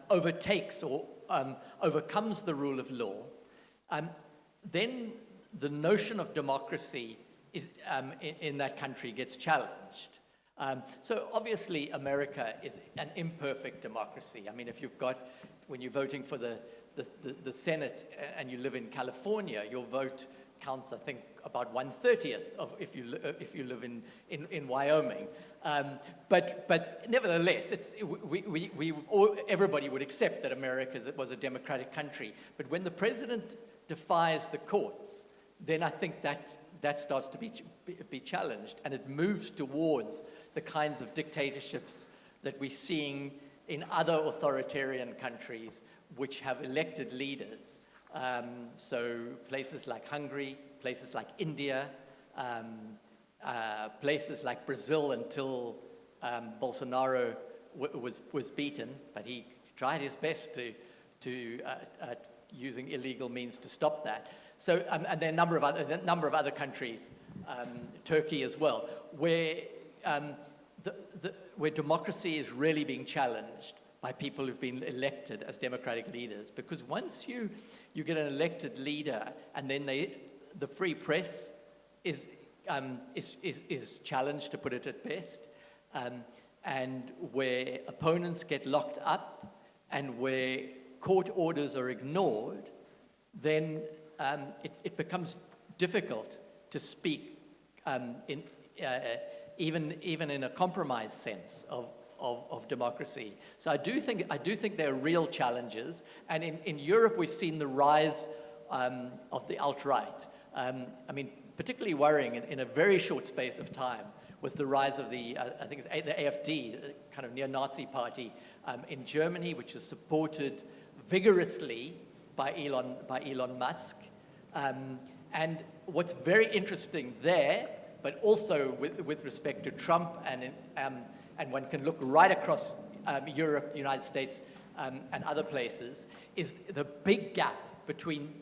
overtakes or overcomes the rule of law, then the notion of democracy is, in that country gets challenged. So obviously America is an imperfect democracy. I mean, when you're voting for the Senate and you live in California, your vote counts, I think, about 1/30 of if you live in Wyoming. But nevertheless, everybody would accept that America was a democratic country. But when the president defies the courts, then I think that starts to be challenged, and it moves towards the kinds of dictatorships that we're seeing in other authoritarian countries which have elected leaders. So places like Hungary, places like India, places like Brazil until Bolsonaro was beaten, but he tried his best to using illegal means to stop that. So, and there are a number of other countries, Turkey as well, where where democracy is really being challenged by people who've been elected as democratic leaders. Because once you get an elected leader, and then the free press is challenged, to put it at best, and where opponents get locked up, and where court orders are ignored, then it becomes difficult to speak even in a compromised sense of democracy. So I do think there are real challenges, and in Europe we've seen the rise of the alt-right. I mean, particularly worrying in a very short space of time. was the rise of the, I think it's the AfD, the kind of neo-Nazi party in Germany, which is supported vigorously by Elon Musk. And what's very interesting there, but also with respect to Trump, and one can look right across Europe, the United States, and other places, is the big gap between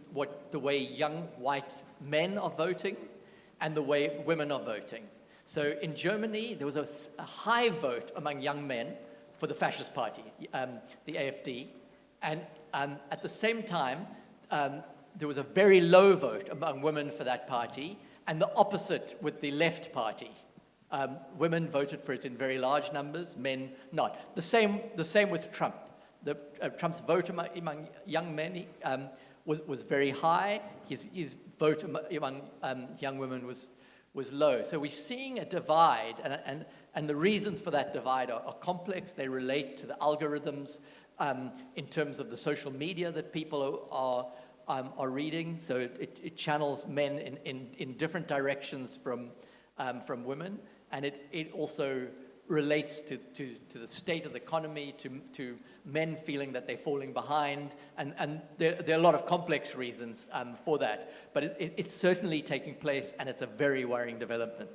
the way young white men are voting and the way women are voting. So in Germany, there was a high vote among young men for the fascist party, the AfD, and at the same time, there was a very low vote among women for that party, and the opposite with the left party. Women voted for it in very large numbers, men not. The same with Trump. Trump's vote among young men was very high. His vote among young women was low. So we're seeing a divide, and the reasons for that divide are complex. They relate to the algorithms in terms of the social media that people are reading. So it channels men in different directions from women, and it also relates to the state of the economy, to men feeling that they're falling behind, and there are a lot of complex reasons for that. But it's certainly taking place, and it's a very worrying development.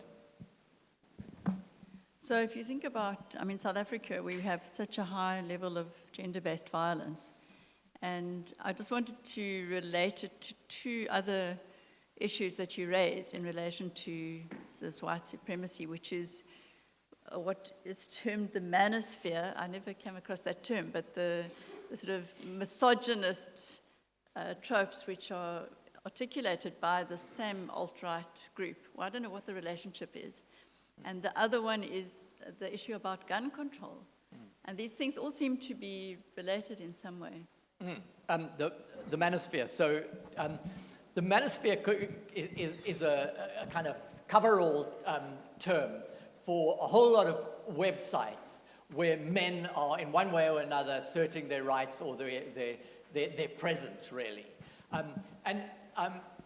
So if you think about, I mean, South Africa, we have such a high level of gender-based violence. And I just wanted to relate it to two other issues that you raise in relation to this white supremacy, which is what is termed the manosphere. I never came across that term, but the sort of misogynist tropes which are articulated by the same alt-right group. Well, I don't know what the relationship is. And the other one is the issue about gun control. And these things all seem to be related in some way. The manosphere. So the manosphere is a kind of cover-all term for a whole lot of websites where men are in one way or another asserting their rights or their presence, really. And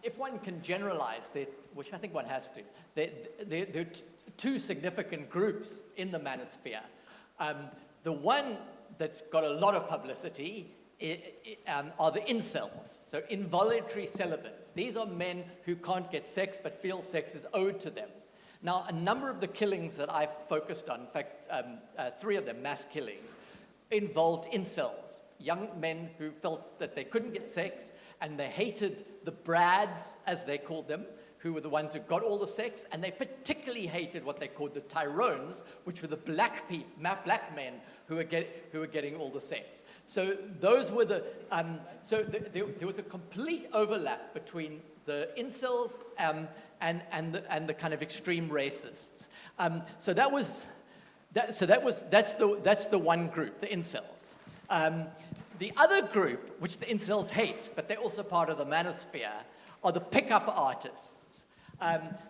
if one can generalize that, which I think one has to, there are two significant groups in the manosphere. The one that's got a lot of publicity are the incels, so involuntary celibates. These are men who can't get sex but feel sex is owed to them. Now, a number of the killings that I've focused on, in fact, 3 of them, mass killings, involved incels, young men who felt that they couldn't get sex, and they hated the brads, as they called them, who were the ones who got all the sex, and they particularly hated what they called the Tyrones, which were the black men who were getting all the sex. So those were there was a complete overlap between the incels and the kind of extreme racists. That's the one group, the incels. The other group, which the incels hate, but they're also part of the manosphere, are the pickup artists.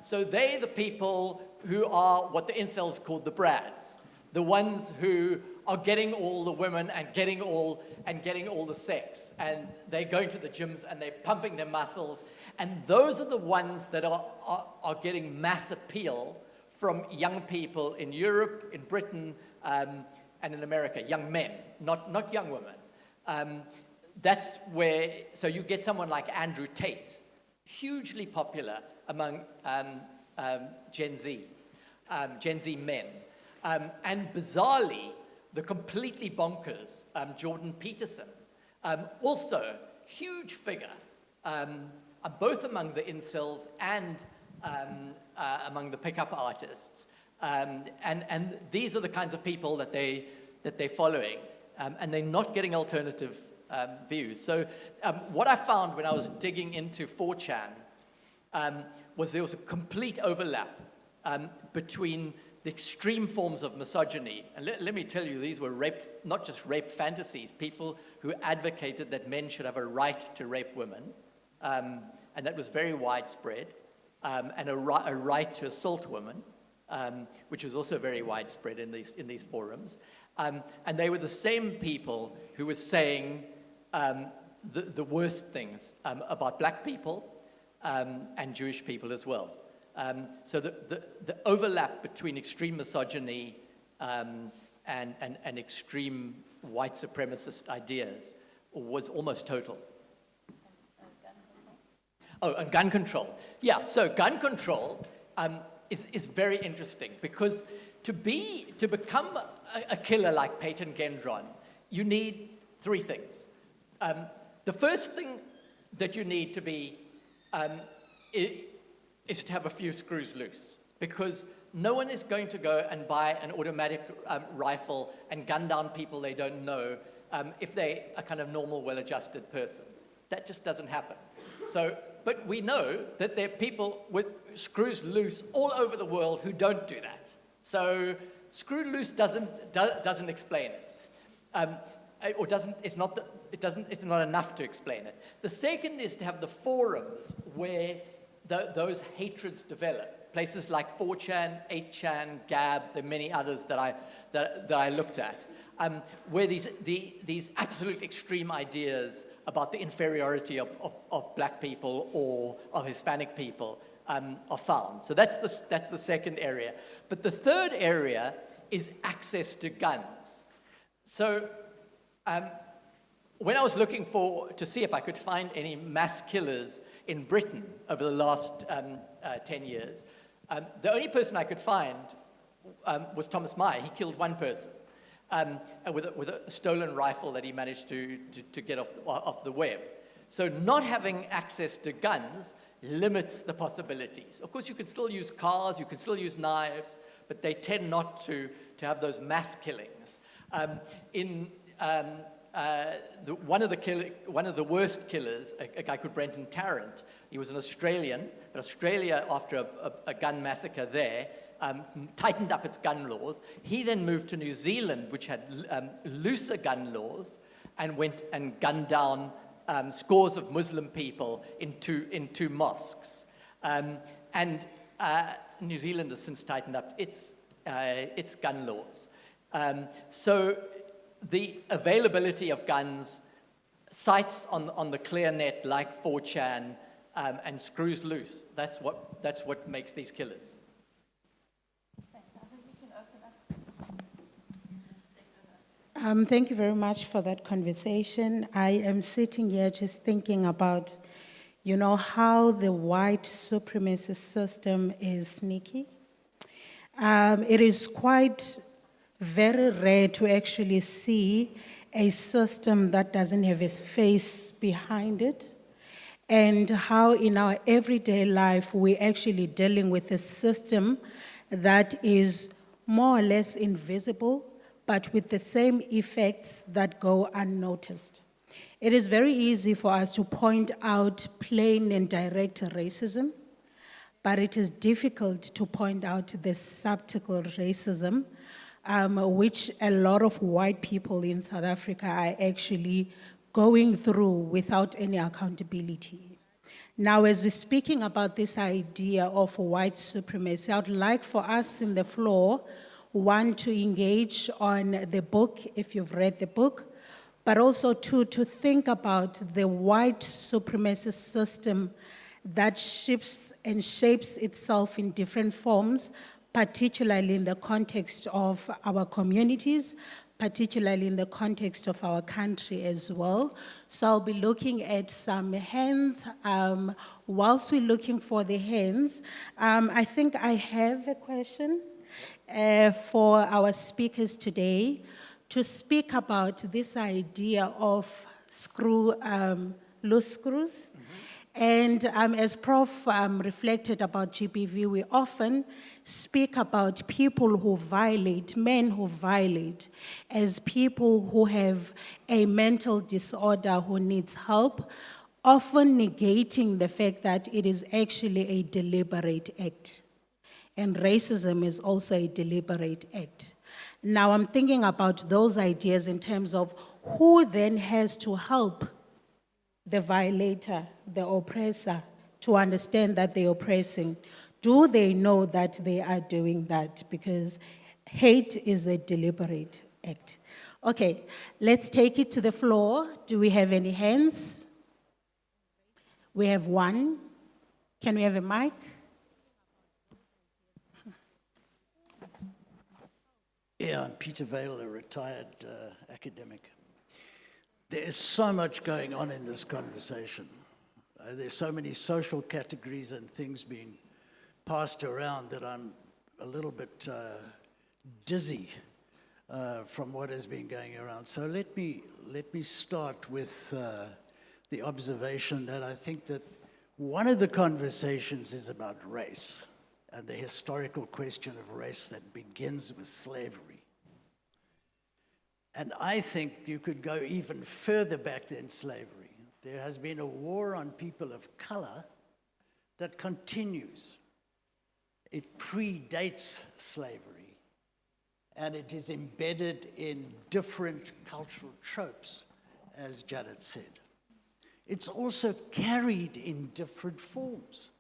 So they're the people who are what the incels called the brads, the ones who are getting all the women and getting all the sex, and they're going to the gyms and they're pumping their muscles, and those are the ones that are getting mass appeal from young people in Europe, in Britain, and in America, young men, not young women. That's where, so you get someone like Andrew Tate, hugely popular among Gen Z men. And bizarrely, the completely bonkers Jordan Peterson, also huge figure, both among the incels and among the pickup artists. And these are the kinds of people that they're following, and they're not getting alternative views. So what I found when I was digging into 4chan was there was a complete overlap between the extreme forms of misogyny. And let me tell you, these were not just rape fantasies, people who advocated that men should have a right to rape women, and that was very widespread, and a right to assault women, which was also very widespread in these forums. And they were the same people who were saying the worst things about black people and Jewish people as well. So the overlap between extreme misogyny and extreme white supremacist ideas was almost total. Oh, and gun control. Yeah, so gun control is very interesting because to become a killer like Peyton Gendron, you need three things. The first thing that you need to be is to have a few screws loose, because no one is going to go and buy an automatic rifle and gun down people they don't know if they're a kind of normal, well-adjusted person. That just doesn't happen. So, but we know that there are people with screws loose all over the world who don't do that. So screw loose doesn't explain it. It's not enough to explain it. The second is to have the forums where those hatreds develop. Places like 4chan, 8chan, Gab, there are many others that I looked at, where these absolute extreme ideas about the inferiority of black people or of Hispanic people are found. So that's the second area. But the third area is access to guns. So when I was looking to see if I could find any mass killers in Britain over the last 10 years, the only person I could find was Thomas Meyer. He killed one person with a stolen rifle that he managed to get off the web. So not having access to guns limits the possibilities. Of course, you can still use cars, you can still use knives, but they tend not to have those mass killings. One of the worst killers, a guy called Brenton Tarrant, he was an Australian, but Australia, after a gun massacre there, tightened up its gun laws. He then moved to New Zealand, which had looser gun laws, and went and gunned down scores of Muslim people in two mosques. New Zealand has since tightened up its gun laws. So the availability of guns, sites on the clear net like 4chan, and screws loose, that's what makes these killers. Thank you very much for that conversation. I am sitting here just thinking about, how the white supremacist system is sneaky. It is quite very rare to actually see a system that doesn't have a face behind it, and how in our everyday life we're actually dealing with a system that is more or less invisible, but with the same effects that go unnoticed. It is very easy for us to point out plain and direct racism, but it is difficult to point out the subtle racism, which a lot of white people in South Africa are actually going through without any accountability. Now, as we're speaking about this idea of white supremacy, I would like for us in the floor, one, to engage on the book, if you've read the book, but also two, to think about the white supremacist system that shifts and shapes itself in different forms, particularly in the context of our communities, particularly in the context of our country as well. So I'll be looking at some hands. Whilst we're looking for the hands, I think I have a question for our speakers today to speak about this idea of loose screws. Mm-hmm. And as Prof reflected about GBV, we often speak about people who violate, men who violate, as people who have a mental disorder who needs help, often negating the fact that it is actually a deliberate act. And racism is also a deliberate act. Now I'm thinking about those ideas in terms of who then has to help the violator, the oppressor, to understand that they're oppressing. Do they know that they are doing that? Because hate is a deliberate act. Okay, let's take it to the floor. Do we have any hands? We have one. Can we have a mic? Yeah, I'm Peter Vale, a retired academic. There is so much going on in this conversation. There's so many social categories and things being passed around that I'm a little bit dizzy from what has been going around. So let me start with the observation that I think that one of the conversations is about race and the historical question of race that begins with slavery. And I think you could go even further back than slavery. There has been a war on people of color that continues. It predates slavery, and it is embedded in different cultural tropes, as Janet said. It's also carried in different forms.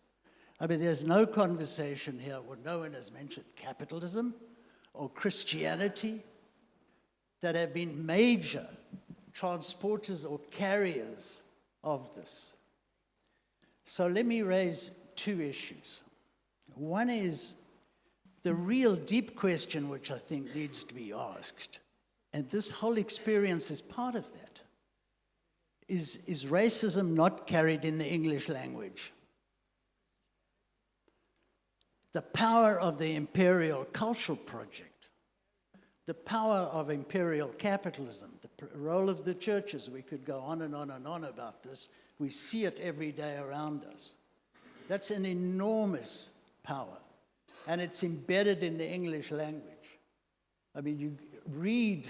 I mean, there's no conversation here where no one has mentioned capitalism or Christianity that have been major transporters or carriers of this. So let me raise two issues. One is the real deep question which I think needs to be asked, and this whole experience is part of that. Is racism not carried in the English language? The power of the imperial cultural project, the power of imperial capitalism, the role of the churches, we could go on and on and on about this. We see it every day around us. That's an enormous power, and it's embedded in the English language. I mean, you read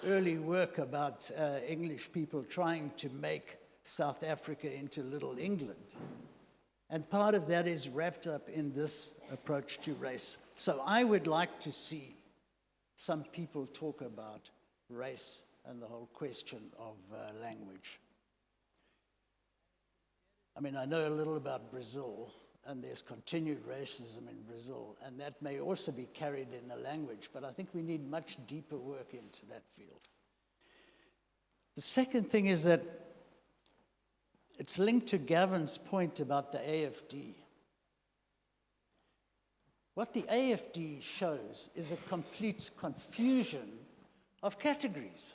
early work about English people trying to make South Africa into Little England. And part of that is wrapped up in this approach to race. So I would like to see some people talk about race and the whole question of language. I mean, I know a little about Brazil, and there's continued racism in Brazil, and that may also be carried in the language, but I think we need much deeper work into that field. The second thing is that it's linked to Gavin's point about the AFD. What the AFD shows is a complete confusion of categories.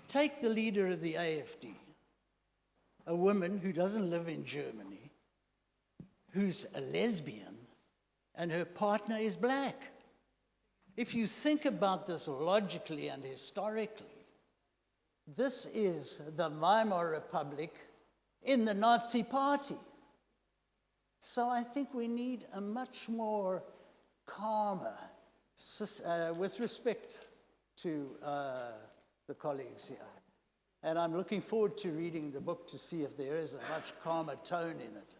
Take the leader of the AFD, a woman who doesn't live in Germany, who's a lesbian, and her partner is black. If you think about this logically and historically, this is the Weimar Republic in the Nazi Party. So I think we need a much more calmer, with respect to the colleagues here. And I'm looking forward to reading the book to see if there is a much calmer tone in it.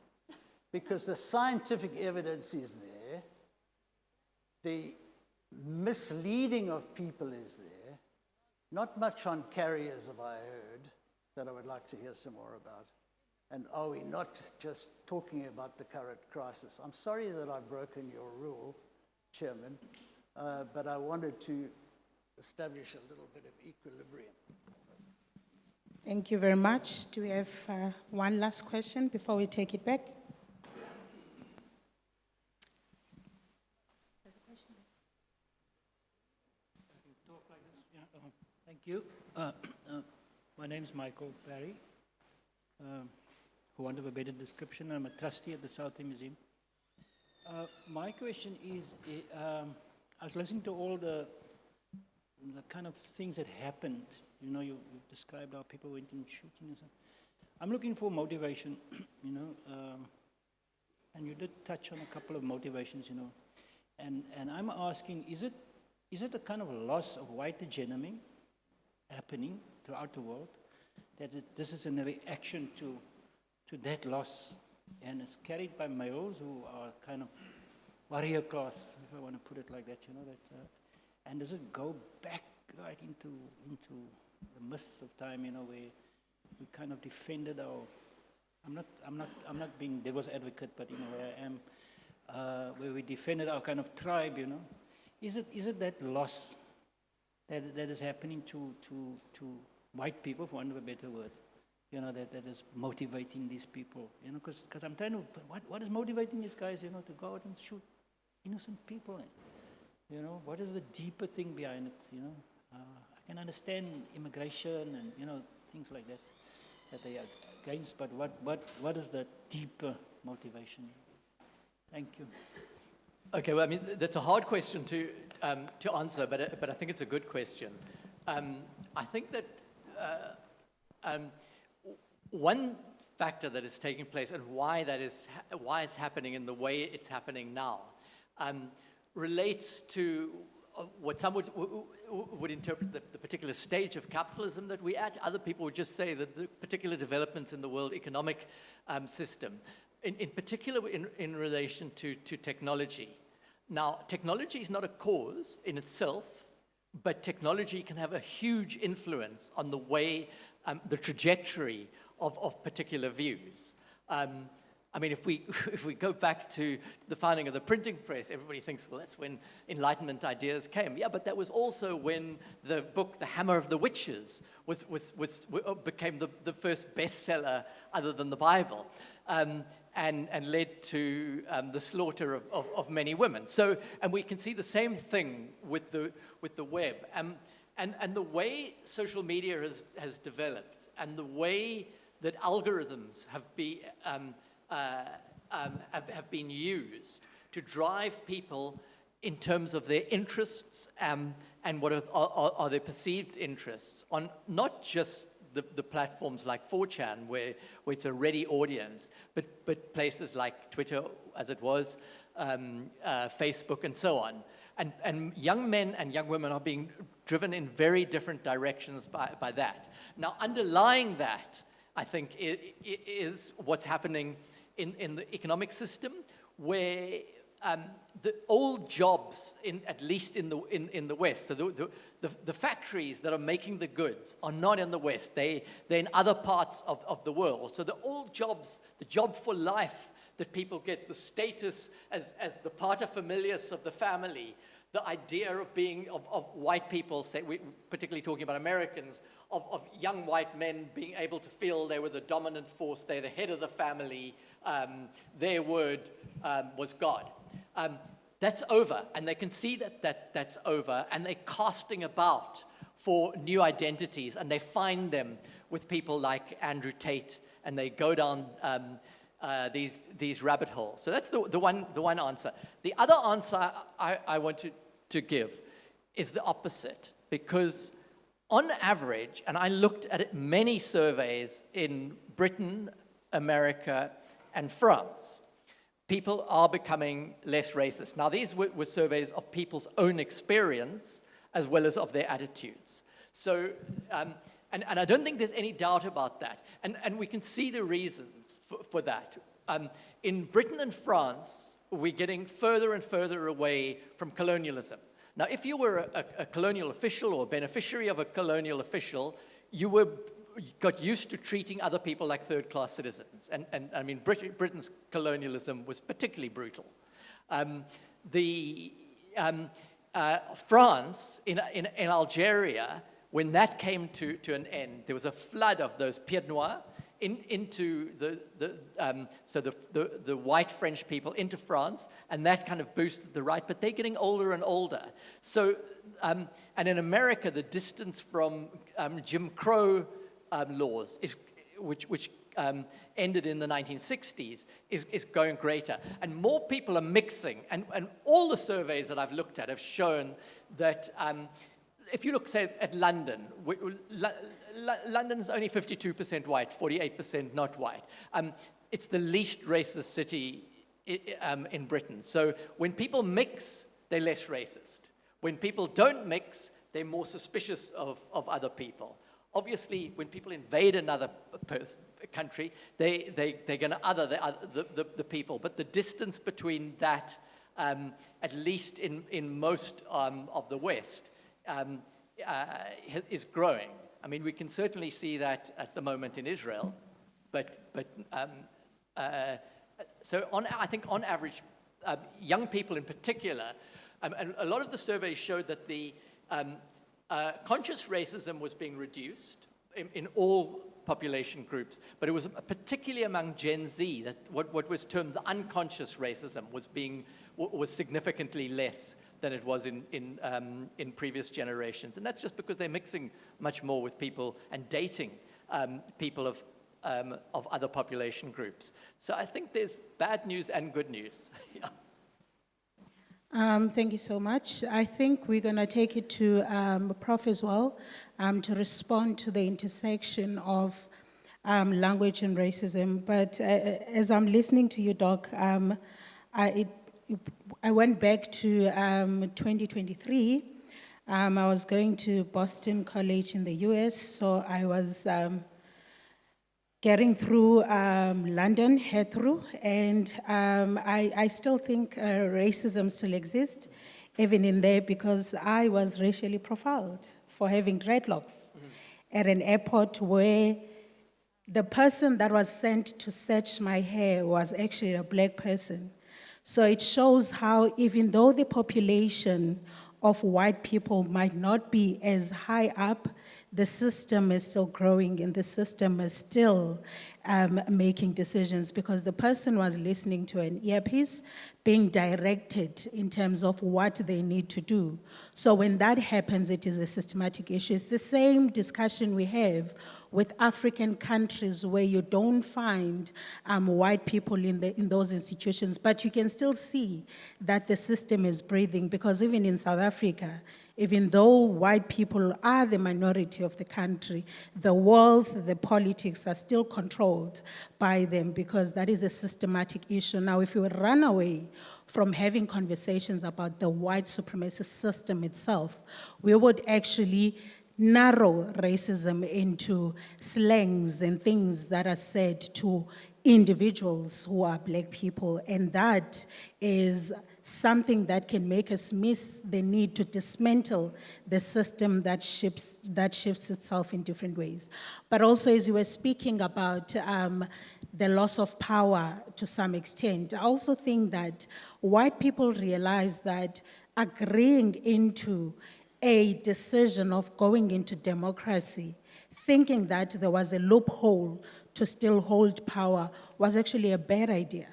Because the scientific evidence is there, the misleading of people is there, not much on carriers have I heard, that I would like to hear some more about. And are we not just talking about the current crisis? I'm sorry that I've broken your rule, Chairman, but I wanted to establish a little bit of equilibrium. Thank you very much. Do we have one last question before we take it back? Thank you. My name is Michael Barry. For want of a better description, I'm a trustee at the Southern Museum. My question is, I was listening to all the kind of things that happened. You know, you described how people went in shooting and stuff. I'm looking for motivation, you know, and you did touch on a couple of motivations, you know. And I'm asking, is it a kind of loss of white hegemony happening throughout the world, that this is in a reaction to that loss, and it's carried by males who are kind of warrior class, if I want to put it like that, you know, that, and does it go back right into the mists of time, you know, where we kind of defended our, I'm not being devil's advocate, but you know, where I am, where we defended our kind of tribe, you know. Is it that loss that is happening to white people, for want of a better word, you know, that is motivating these people, you know, because I'm trying to, what is motivating these guys, you know, to go out and shoot innocent people? You know, what is the deeper thing behind it, you know? I can understand immigration and, you know, things like that, that they are against, but what is the deeper motivation? Thank you. Okay, well, I mean, that's a hard question to answer, but I think it's a good question. I think that one factor that is taking place and why it's happening in the way it's happening now relates to what some would interpret the particular stage of capitalism that we're at. Other people would just say that the particular developments in the world economic system, in particular in relation to technology. Now, technology is not a cause in itself, but technology can have a huge influence on the way, the trajectory of particular views. I mean, if we go back to the founding of the printing press, everybody thinks, well, that's when Enlightenment ideas came. Yeah, but that was also when the book, The Hammer of the Witches, became the first bestseller other than the Bible, and led to the slaughter of many women. So, and we can see the same thing with the web, and the way social media has developed, and the way that algorithms have been used to drive people in terms of their interests and what are their perceived interests on not just the platforms like 4chan where it's a ready audience, but places like Twitter, as it was, Facebook, and so on. And young men and young women are being driven in very different directions by that. Now, underlying that, I think, is what's happening in the economic system, where the old jobs, at least in the West, so the factories that are making the goods are not in the West. They're in other parts of the world. So the old jobs, the job for life that people get, the status as the paterfamilias of the family, the idea of being of white people, say, particularly talking about Americans, of young white men being able to feel they were the dominant force, they're the head of the family, their word was God. That's over, and they can see that's over, and they're casting about for new identities, and they find them with people like Andrew Tate, and they go down these rabbit holes. So that's the one answer. The other answer I want to give is the opposite, because on average, and I looked at many surveys in Britain, America, and France, people are becoming less racist. Now, these were surveys of people's own experience as well as of their attitudes. So, and I don't think there's any doubt about that. And we can see the reasons for that. In Britain and France, we're getting further and further away from colonialism. Now, if you were a colonial official or a beneficiary of a colonial official, you got used to treating other people like third-class citizens. And I mean, Britain's colonialism was particularly brutal. France, in Algeria, when that came to an end, there was a flood of those Pieds Noirs into the white French people into France, and that kind of boosted the right, but they're getting older and older. So, and in America, the distance from Jim Crow laws, which ended in the 1960s, is going greater. And more people are mixing, and all the surveys that I've looked at have shown that if you look, say, at London, London's only 52% white, 48% not white. It's the least racist city in Britain. So when people mix, they're less racist. When people don't mix, they're more suspicious of other people. Obviously, when people invade another country, they're going to other the people. But the distance between that, at least in most of the West, is growing. I mean, we can certainly see that at the moment in Israel, so I think on average, young people in particular, and a lot of the surveys showed that the conscious racism was being reduced in all population groups, but it was particularly among Gen Z that what was termed the unconscious racism was significantly less than it was in previous generations. And that's just because they're mixing much more with people and dating people of other population groups. So I think there's bad news and good news. Yeah. Thank you so much. I think we're going to take it to Prof as well to respond to the intersection of language and racism. But as I'm listening to you, Doc, I went back to 2023. I was going to Boston College in the US, so I was getting through London, Heathrow, and I still think racism still exists, even in there, because I was racially profiled for having dreadlocks at an airport where the person that was sent to search my hair was actually a black person. So it shows how even though the population of white people might not be as high up, the system is still growing and the system is still making decisions, because the person was listening to an earpiece being directed in terms of what they need to do. So when that happens, it is a systematic issue. It's the same discussion we have with African countries where you don't find white people in those institutions, but you can still see that the system is breathing, because even in South Africa, even though white people are the minority of the country, the wealth, the politics are still controlled by them, because that is a systematic issue. Now, if you run away from having conversations about the white supremacy system itself, we would actually narrow racism into slangs and things that are said to individuals who are black people, and that is something that can make us miss the need to dismantle the system that shifts itself in different ways. But also, as you were speaking about the loss of power to some extent, I also think that white people realize that agreeing into a decision of going into democracy, thinking that there was a loophole to still hold power, was actually a bad idea.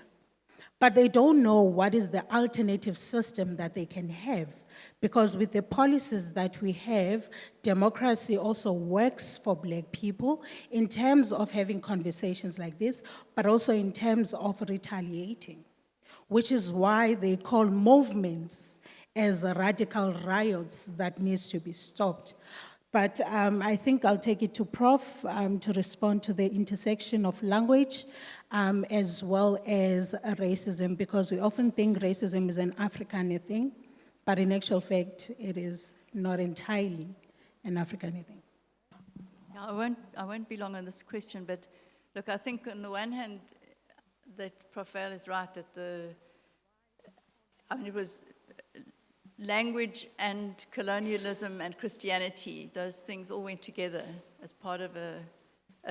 But they don't know what is the alternative system that they can have, because with the policies that we have, democracy also works for black people in terms of having conversations like this, but also in terms of retaliating, which is why they call movements as radical riots that needs to be stopped. But I think I'll take it to Prof to respond to the intersection of language as well as racism, because we often think racism is an African thing, but in actual fact, it is not entirely an African thing. Yeah, I won't be long on this question, but look, I think on the one hand, that Prof. Vail is right, that it was language and colonialism and Christianity, those things all went together as part of a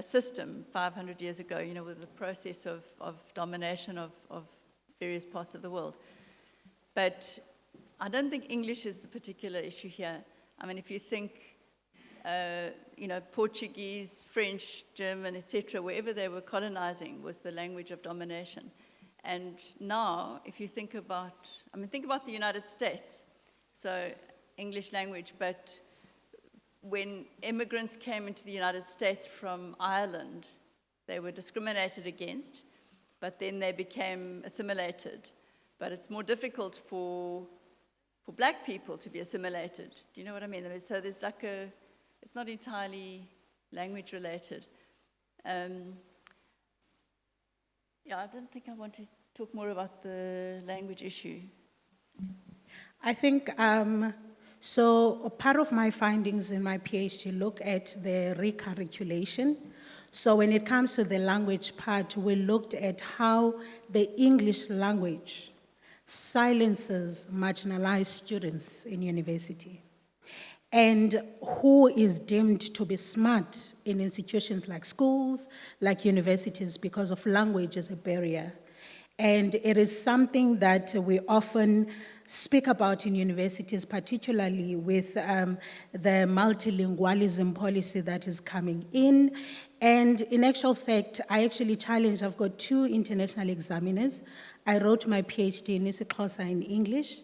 system 500 years ago, with the process of domination of various parts of the world. But I don't think English is a particular issue here. I mean, if you think, Portuguese, French, German, etc., wherever they were colonizing was the language of domination. And now, if you think about the United States, so English language, but when immigrants came into the United States from Ireland, they were discriminated against, but then they became assimilated. But it's more difficult for black people to be assimilated. Do you know what I mean? So there's it's not entirely language related. I don't think I want to talk more about the language issue. I think, so part of my findings in my PhD look at the recurriculation. So when it comes to the language part, we looked at how the English language silences marginalized students in university, and who is deemed to be smart in institutions like schools, like universities, because of language as a barrier. And it is something that we often speak about in universities, particularly with the multilingualism policy that is coming in. And in actual fact, I've got 2 international examiners. I wrote my PhD in isiXhosa in English,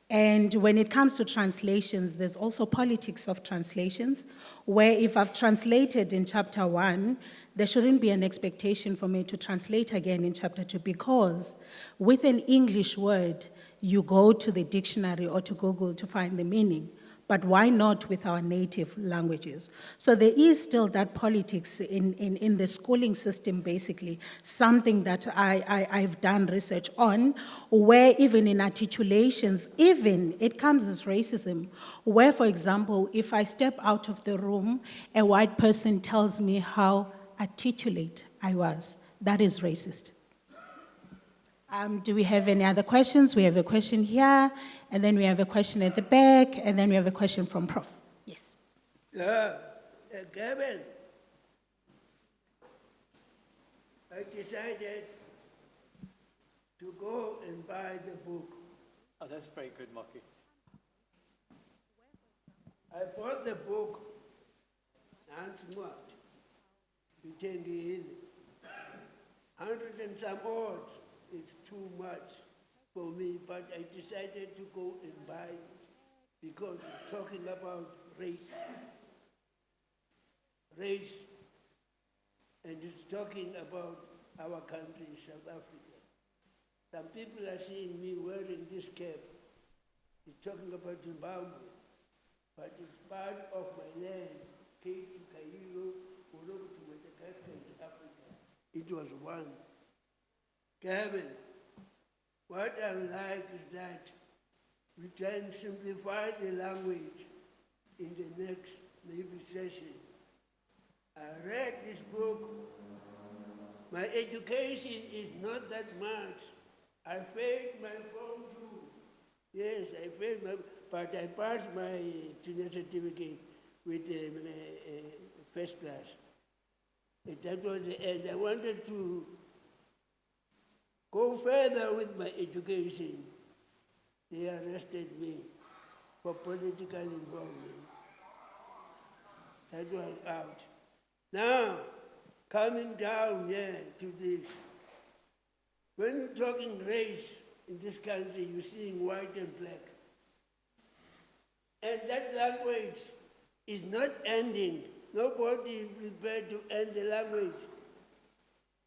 And when it comes to translations, there's also politics of translations, where if I've translated in chapter 1, there shouldn't be an expectation for me to translate again in chapter 2, because with an English word, you go to the dictionary or to Google to find the meaning. But why not with our native languages? So there is still that politics in the schooling system, basically, something that I've done research on, where even in articulations, even it comes as racism, where, for example, if I step out of the room, a white person tells me how articulate I was, that is racist. Do we have any other questions? We have a question here, and then we have a question at the back, and then we have a question from Prof. Yes. Gavin, I decided to go and buy the book. Oh, that's very good, Maki. I bought the book, and what? You tell me, 100 and some odds. It's too much for me, but I decided to go and buy it because it's talking about race. Race, and it's talking about our country, South Africa. Some people are seeing me wearing this cap. It's talking about Zimbabwe, but it's part of my land, Cape to Cairo, all over to Madagascar, Africa. It was one. Kevin, what I like is that we try and simplify the language in the next maybe session. I read this book. My education is not that much. I failed my form too. Yes, I failed my, but I passed my senior certificate with first class. And that was the end. I wanted to go further with my education. They arrested me for political involvement. That was out. Now, coming down here to this, when you're talking race in this country, you're seeing white and black. And that language is not ending. Nobody is prepared to end the language.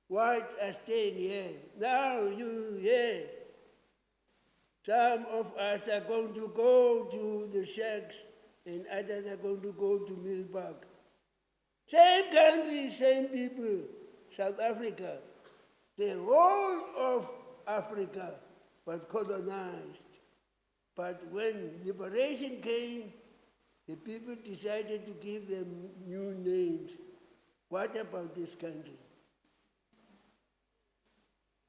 White are staying here. Now you here. Some of us are going to go to the shacks and others are going to go to Millpark. Same country, same people, South Africa. The whole of Africa was colonized. But when liberation came, the people decided to give them new names. What about this country?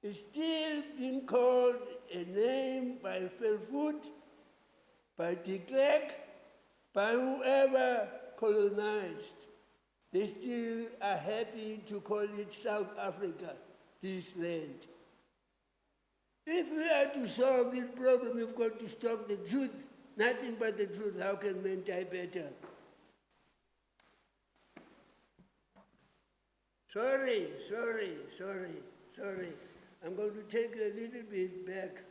It's still being called a name by Fairfoot, by de Klerk, by whoever colonized. They still are happy to call it South Africa, this land. If we are to solve this problem, we've got to stop the truth. Nothing but the truth. How can men die better? Sorry. I'm going to take a little bit back.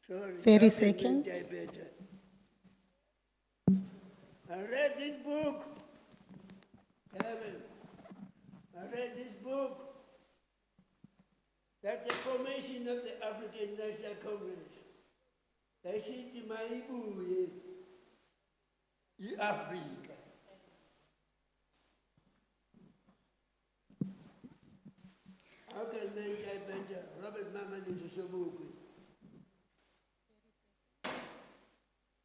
Sorry. 30 How seconds. can men die better? I read this book. Kevin, I read this book. That's the formation of the African National Congress. They said to my Ibu, Africa. How can men die better? Robert Mama is a Sobuku.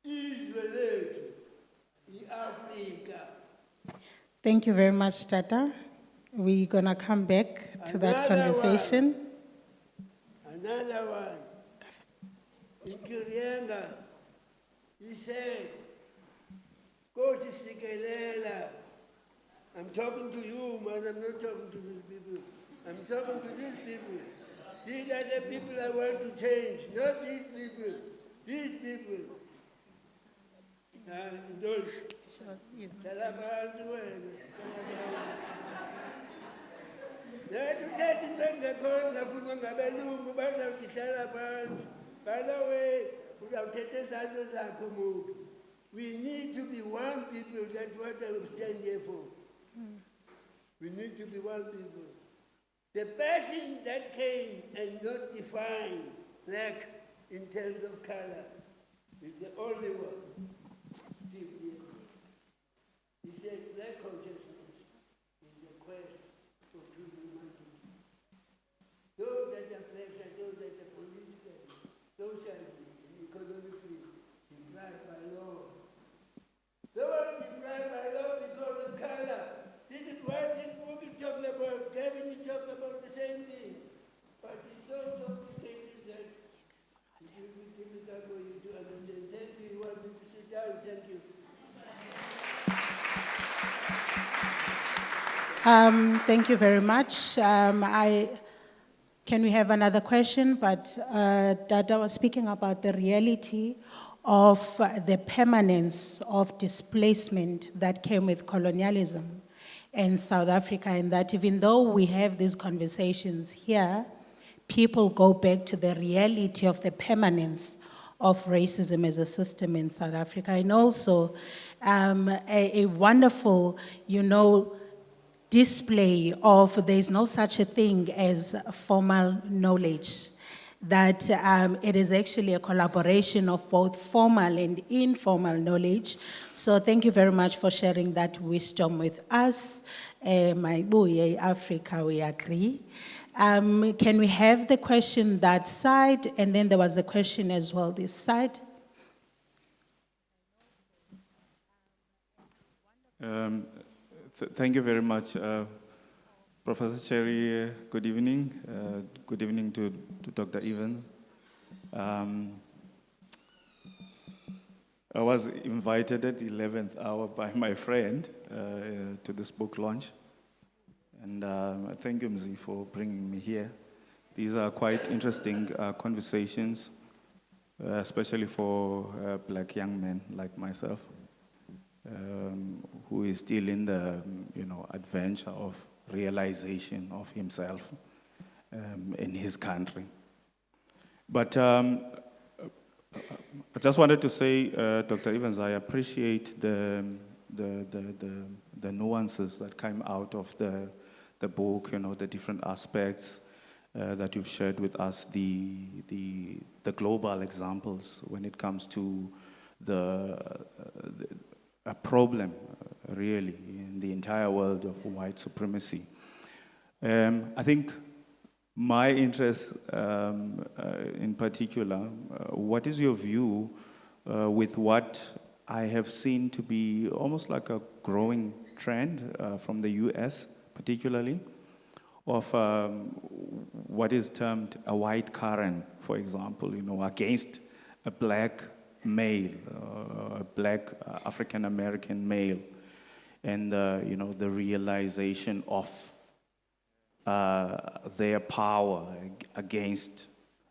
Israel, Africa. Thank you very much, Tata. We're going to come back to that Another conversation. Another one. In Kurianga, he said, Kosi Sikelela. I'm talking to you, man. I'm not talking to these people. I'm talking to these people. These are the people I want to change, not these people. These people. Don't. By the way, We need to be one people, that's what I stand here for. We need to be one people. The person that came and not defined black in terms of color is the only one. Steve Leon. He said black consciousness is the quest for true humanity. Those that are black and those that are politically, socially, and economically deprived by law. They were deprived by law because of color. This is what this book is talking about. Gavin is talking about the same thing. But it's so complicated that it will be difficult for you to understand. Thank you. You want me to sit down? Thank you. Thank you very much. Can we have another question? But Dada was speaking about the reality of the permanence of displacement that came with colonialism in South Africa, and that even though we have these conversations here, people go back to the reality of the permanence of racism as a system in South Africa, and also a wonderful, display of there's no such a thing as formal knowledge, that it is actually a collaboration of both formal and informal knowledge. So thank you very much for sharing that wisdom with us. My boy, Africa, we agree. Can we have the question that side? And then there was a question as well this side. Thank you very much, Professor Cherry. Good evening. Good evening to Dr. Evans. I was invited at the 11th hour by my friend to this book launch. And thank you, Mzi, for bringing me here. These are quite interesting conversations, especially for black young men like myself. Who is still in the adventure of realization of himself in his country. But I just wanted to say, Dr. Evans, I appreciate the nuances that came out of the book, the different aspects that you've shared with us, the global examples when it comes to a problem, really, in the entire world of white supremacy. I think my interest in particular, what is your view with what I have seen to be almost like a growing trend from the US, particularly, of what is termed a white Karen, for example, against a black male, a black African-American male, and the realization of their power against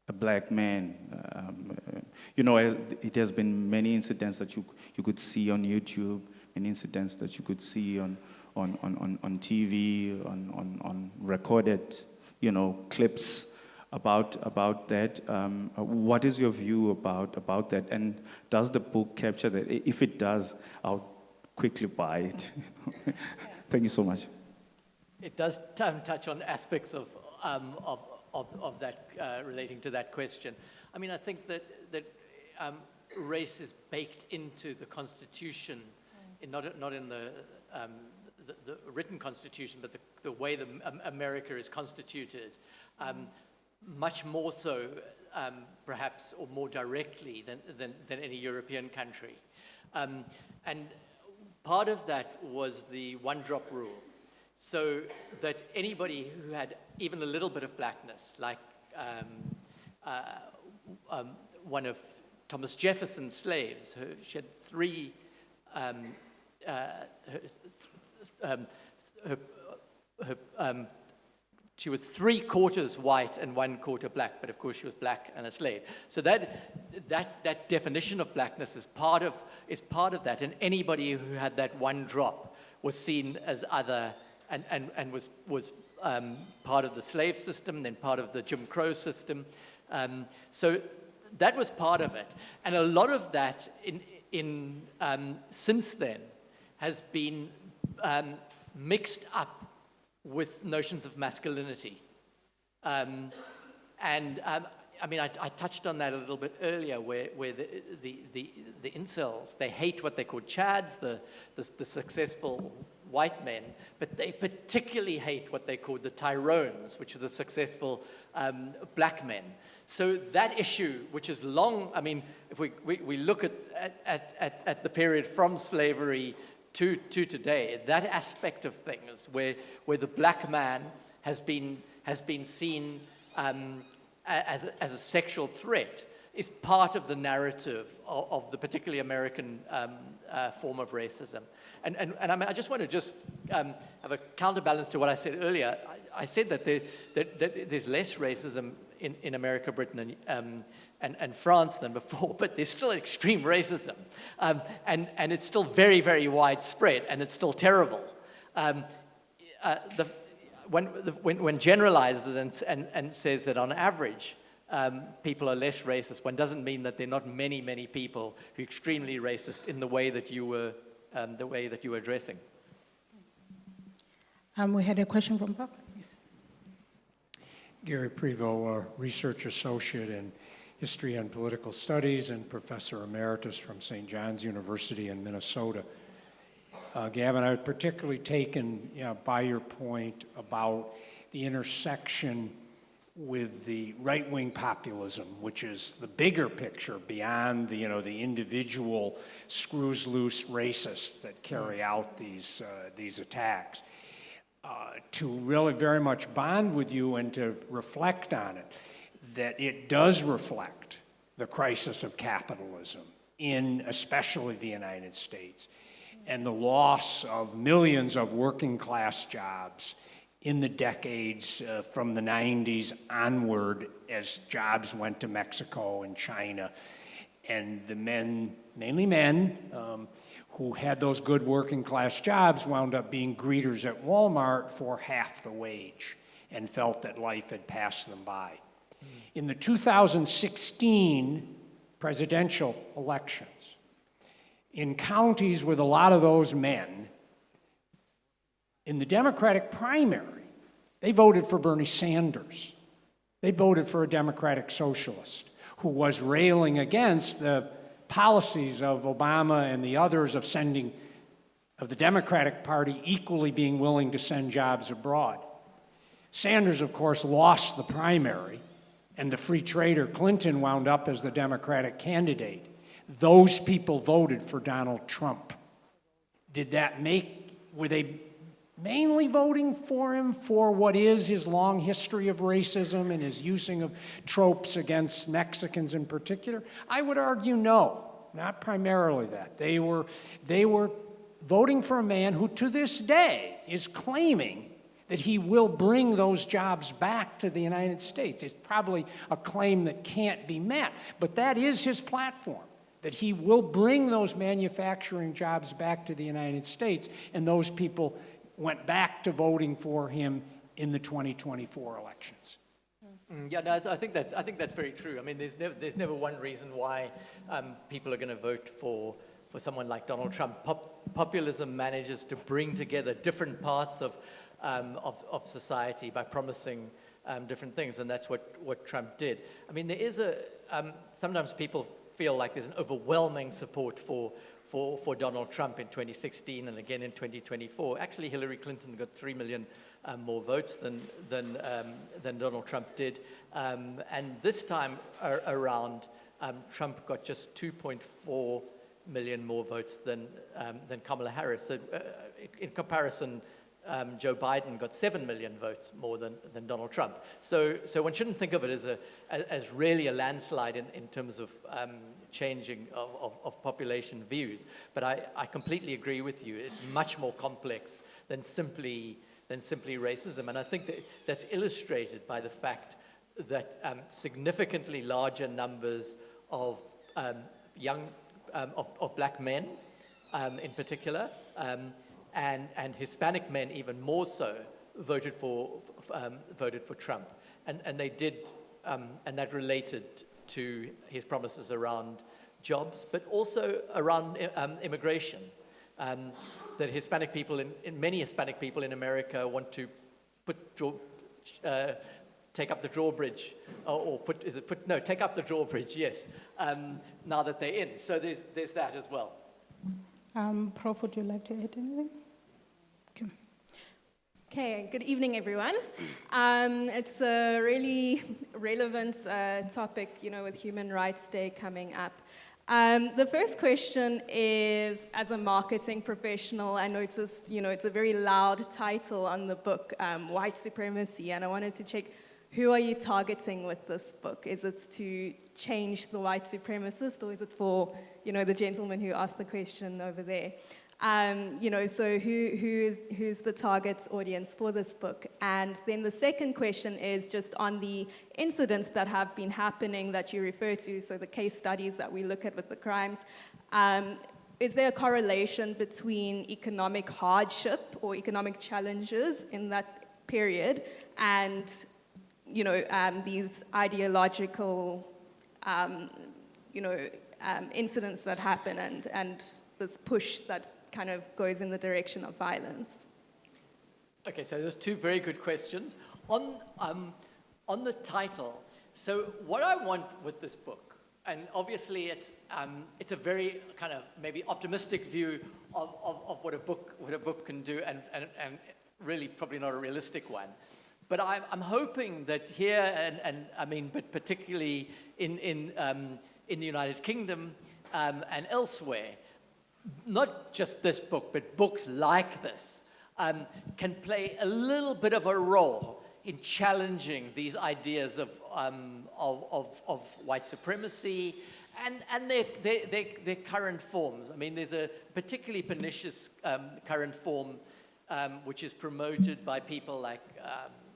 a black man. It has been many incidents that you could see on YouTube, many incidents that you could see on TV, on recorded, clips about that. What is your view about that? And does the book capture that? If it does, I'll quickly buy it. Thank you so much. It does touch on aspects of that relating to that question. I mean, I think that race is baked into the Constitution, not in the written Constitution, but the way America is constituted. Much more so, perhaps, or more directly than any European country. And part of that was the one-drop rule, so that anybody who had even a little bit of blackness, like one of Thomas Jefferson's slaves, she had three, she was 3/4 white and 1/4 black, but of course she was black and a slave. So that definition of blackness is part of that, and anybody who had that one drop was seen as other, and was part of the slave system, then part of the Jim Crow system. So that was part of it. And a lot of that since then has been mixed up with notions of masculinity. I mean, I touched on that a little bit earlier, where the incels, they hate what they call chads, the successful white men, but they particularly hate what they call the tyrones, which are the successful black men. So that issue, which is long, I mean, if we look at the period from slavery to today, that aspect of things, where the black man has been seen as a sexual threat, is part of the narrative of the particularly American form of racism. And I mean, I just want to have a counterbalance to what I said earlier. I said that there's less racism in America, Britain, and France than before, but there's still extreme racism. And it's still very, very widespread, and it's still terrible. When generalizes and says that on average people are less racist, one doesn't mean that there are not many, many people who are extremely racist in the way that you were addressing. We had a question from Bob. Yes. Gary Prevost, Research Associate in History and Political Studies and Professor Emeritus from St. John's University in Minnesota. Gavin, I was particularly taken by your point about the intersection with the right-wing populism, which is the bigger picture beyond the individual screws-loose racists that carry out these attacks. To really very much bond with you and to reflect on it, that it does reflect the crisis of capitalism in especially the United States, and the loss of millions of working class jobs in the decades from the 90s onward as jobs went to Mexico and China. And the men, mainly men, who had those good working class jobs wound up being greeters at Walmart for half the wage and felt that life had passed them by. In the 2016 presidential elections, in counties with a lot of those men, in the Democratic primary, they voted for Bernie Sanders. They voted for a Democratic socialist who was railing against the policies of Obama and the others of the Democratic Party equally being willing to send jobs abroad. Sanders, of course, lost the primary, and the free trader Clinton wound up as the Democratic candidate. Those people voted for Donald Trump. Were they mainly voting for him for what is his long history of racism and his using of tropes against Mexicans in particular? I would argue no, not primarily that. They were voting for a man who to this day is claiming that he will bring those jobs back to the United States. It's probably a claim that can't be met, but that is his platform, that he will bring those manufacturing jobs back to the United States, and those people went back to voting for him in the 2024 elections. Yeah, no, I think that's very true. I mean, there's never one reason why people are going to vote for someone like Donald Trump. Populism manages to bring together different parts of society by promising different things, and that's what Trump did. I mean, there is sometimes people feel like there's an overwhelming support for Donald Trump in 2016 and again in 2024. Actually, Hillary Clinton got 3 million more votes than Donald Trump did, and this time around, Trump got just 2.4 million more votes than Kamala Harris. So, in comparison, Joe Biden got 7 million votes more than Donald Trump. So one shouldn't think of it as really a landslide in terms of changing of population views. But I completely agree with you. It's much more complex than simply racism. And I think that's illustrated by the fact that significantly larger numbers of of black men in particular, and Hispanic men even more so, voted for Trump, and they did, and that related to his promises around jobs, but also around immigration. That Hispanic people, many Hispanic people in America want to take up the drawbridge, take up the drawbridge, yes, now that they're in. So there's that as well. Prof, would you like to add anything? Okay. Okay, good evening, everyone. It's a really relevant topic, with Human Rights Day coming up. The first question is, as a marketing professional, I noticed, it's a very loud title on the book, White Supremacy, and I wanted to check, who are you targeting with this book? Is it to change the white supremacist, or is it for, the gentleman who asked the question over there? So who's the target audience for this book? And then the second question is just on the incidents that have been happening that you refer to, so the case studies that we look at with the crimes. Is there a correlation between economic hardship or economic challenges in that period and, these ideological, incidents that happen and this push that kind of goes in the direction of violence? Okay, so there's two very good questions. On the title, so what I want with this book, and obviously it's a very kind of maybe optimistic view of what a book can do, and really probably not a realistic one. But I'm hoping that here, but particularly in the United Kingdom and elsewhere, not just this book, but books like this, can play a little bit of a role in challenging these ideas of white supremacy and their current forms. I mean, there's a particularly pernicious current form which is promoted by people like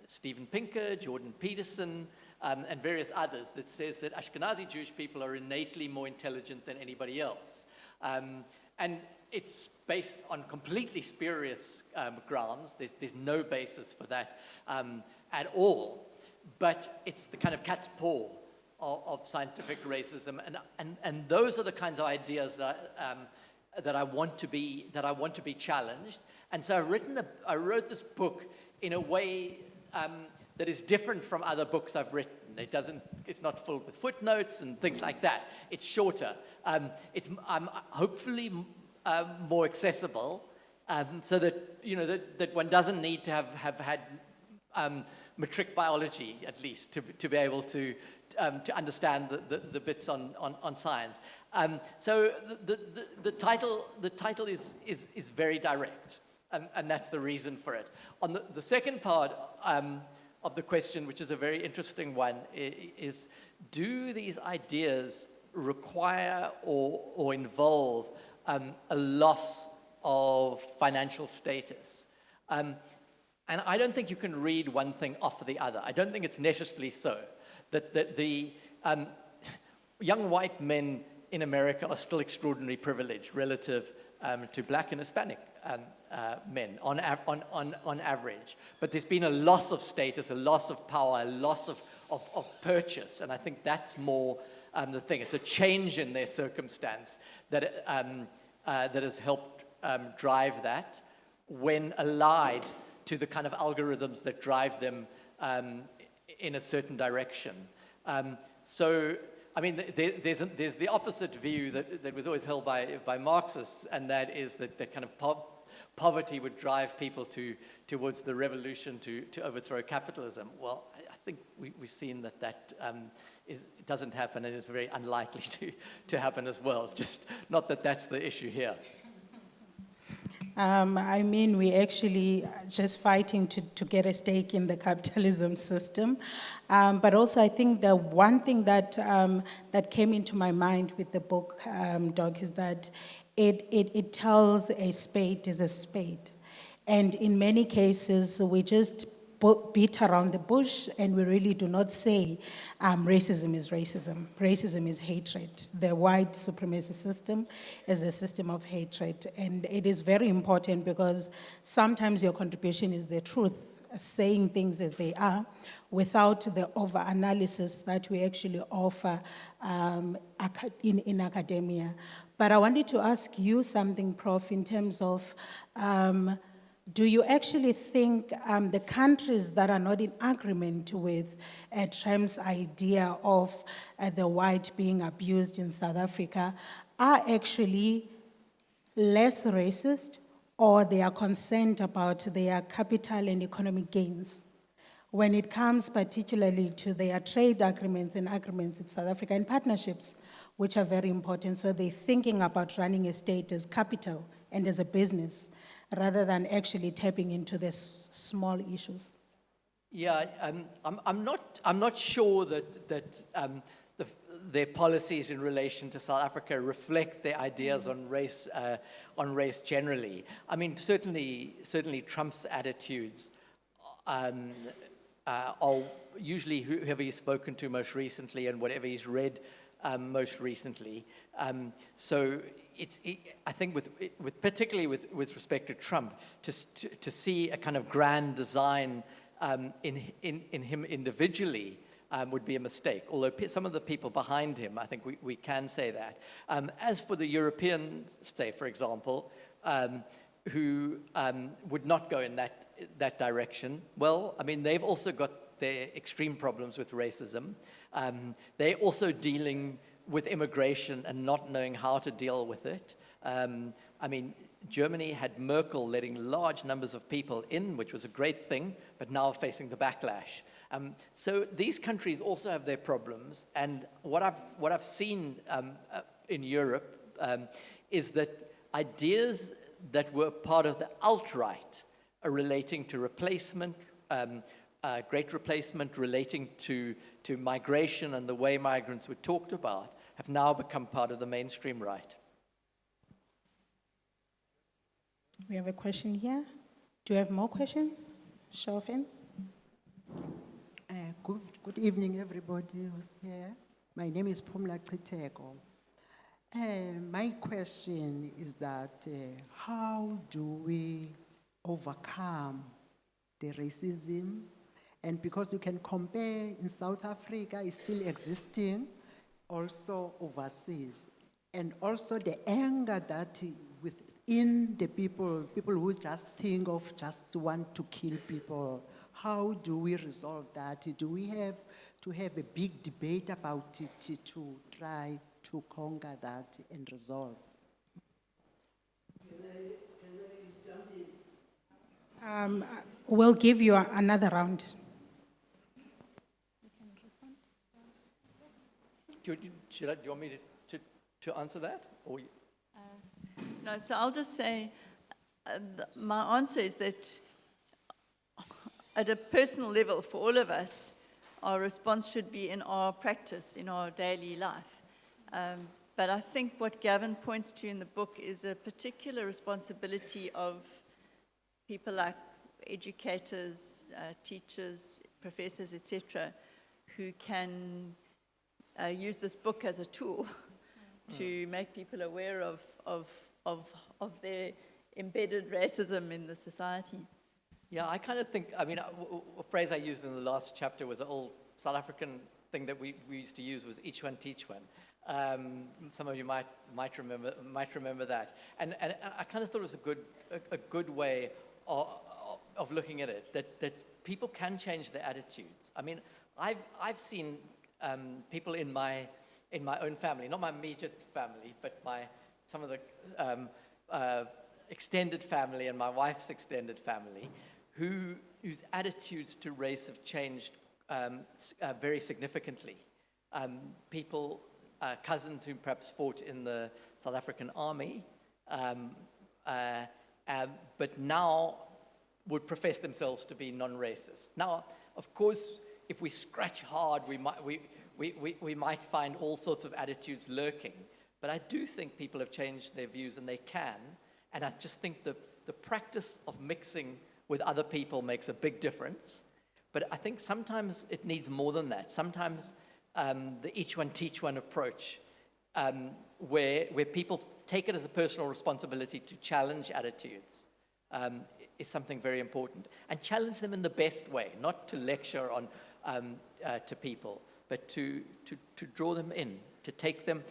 Steven Pinker, Jordan Peterson, and various others, that says that Ashkenazi Jewish people are innately more intelligent than anybody else. And it's based on completely spurious grounds. There's no basis for that at all. But it's the kind of cat's paw of scientific racism, and those are the kinds of ideas that I want to be challenged. And so I wrote this book in a way that is different from other books I've written. It's not filled with footnotes and things like that. It's shorter. It's hopefully more accessible, so that that one doesn't need to have had matric biology, at least, to be able to understand the bits on science. So the title is very direct, and that's the reason for it. On the second part of the question, which is a very interesting one, is do these ideas require or involve a loss of financial status? And I don't think you can read one thing off of the other. I don't think it's necessarily so. That the young white men in America are still extraordinarily privileged relative to black and Hispanic men on average. But there's been a loss of status, a loss of power, a loss of purchase, and I think that's more the thing. It's a change in their circumstance that has helped drive that, when allied to the kind of algorithms that drive them in a certain direction. So, I mean, there's the opposite view that was always held by Marxists, and that is that kind of poverty would drive people towards the revolution to overthrow capitalism. Well, I think we've seen that doesn't happen, and it's very unlikely to happen as well. Just not that that's the issue here. We actually just fighting to get a stake in the capitalism system. But also I think the one thing that came into my mind with the book, Doc, is that it tells a spade is a spade. And in many cases, we just beat around the bush, and we really do not say racism is racism. Racism is hatred. The white supremacy system is a system of hatred. And it is very important, because sometimes your contribution is the truth saying things as they are without the over-analysis that we actually offer in academia. But I wanted to ask you something, Prof, in terms of do you actually think the countries that are not in agreement with Trump's idea of the white being abused in South Africa are actually less racist, or they are concerned about their capital and economic gains when it comes particularly to their trade agreements and agreements with South Africa and partnerships, which are very important? So they're thinking about running a state as capital and as a business, rather than actually tapping into the small issues. Yeah, I'm not sure that their policies in relation to South Africa reflect their ideas on race generally. I mean, certainly Trump's attitudes are usually whoever he's spoken to most recently and whatever he's read most recently. So I think particularly with respect to Trump, to see a kind of grand design in him individually would be a mistake, although some of the people behind him, I think we can say that. As for the Europeans, say, for example, who would not go in that direction, well, I mean, they've also got their extreme problems with racism. They're also dealing with immigration and not knowing how to deal with it. I mean, Germany had Merkel letting large numbers of people in, which was a great thing, but now facing the backlash. So these countries also have their problems, and what I've seen in Europe is that ideas that were part of the alt-right are relating to replacement, great replacement, relating to migration and the way migrants were talked about, have now become part of the mainstream right. We have a question here. Do you have more questions? Show of hands. Good evening, everybody who's here. My name is Pumla Chiteko. My question is that how do we overcome the racism? And because you can compare in South Africa, it's still existing, also overseas. And also the anger that within the people who just think of just want to kill people. How do we resolve that? Do we have to have a big debate about it to try to conquer that and resolve? Can I jump in? We'll give you another round. Do you want me to answer that? Or No, so I'll just say my answer is that at a personal level for all of us, our response should be in our practice, in our daily life. But I think what Gavin points to in the book is a particular responsibility of people like educators, teachers, professors, etc., who can use this book as a tool to make people aware of their embedded racism in the society. Yeah, I kind of think, I mean, a phrase I used in the last chapter was an old South African thing that we used to use was each one teach one. Some of you might remember that. And I kind of thought it was a good way of looking at it, that people can change their attitudes. I mean, I've seen people in my own family, not my immediate family, but some of the extended family and my wife's extended family, whose attitudes to race have changed very significantly. People, cousins who perhaps fought in the South African army, but now would profess themselves to be non-racist. Now, of course, if we scratch hard, we might find all sorts of attitudes lurking. But I do think people have changed their views, and they can. And I just think the practice of mixing with other people makes a big difference. But I think sometimes it needs more than that. Sometimes the each one teach one approach, where people take it as a personal responsibility to challenge attitudes, is something very important. And challenge them in the best way, not to lecture on to people, but to draw them in, to take them,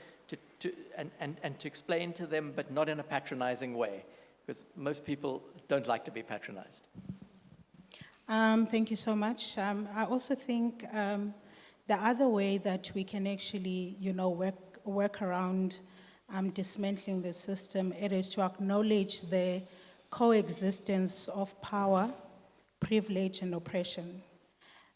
and to explain to them, but not in a patronizing way, because most people don't like to be patronized. Thank you so much. I also think the other way that we can actually, work around dismantling the system, it is to acknowledge the coexistence of power, privilege, and oppression.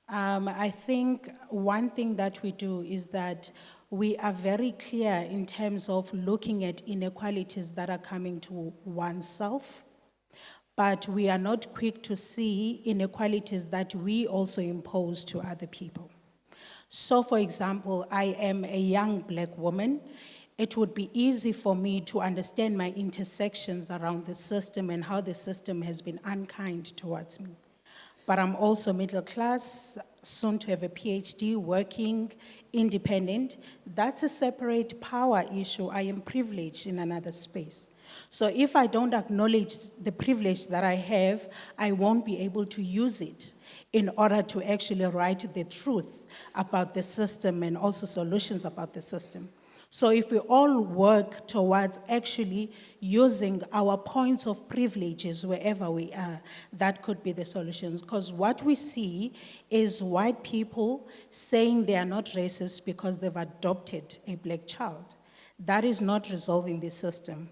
I think one thing that we do is that we are very clear in terms of looking at inequalities that are coming to oneself, but we are not quick to see inequalities that we also impose to other people. So, for example, I am a young Black woman. It would be easy for me to understand my intersections around the system and how the system has been unkind towards me. But I'm also middle class, soon to have a PhD, working, independent. That's a separate power issue. I am privileged in another space. So if I don't acknowledge the privilege that I have, I won't be able to use it in order to actually write the truth about the system and also solutions about the system. So if we all work towards actually using our points of privileges wherever we are, that could be the solutions. Because what we see is white people saying they are not racist because they've adopted a Black child. That is not resolving the system.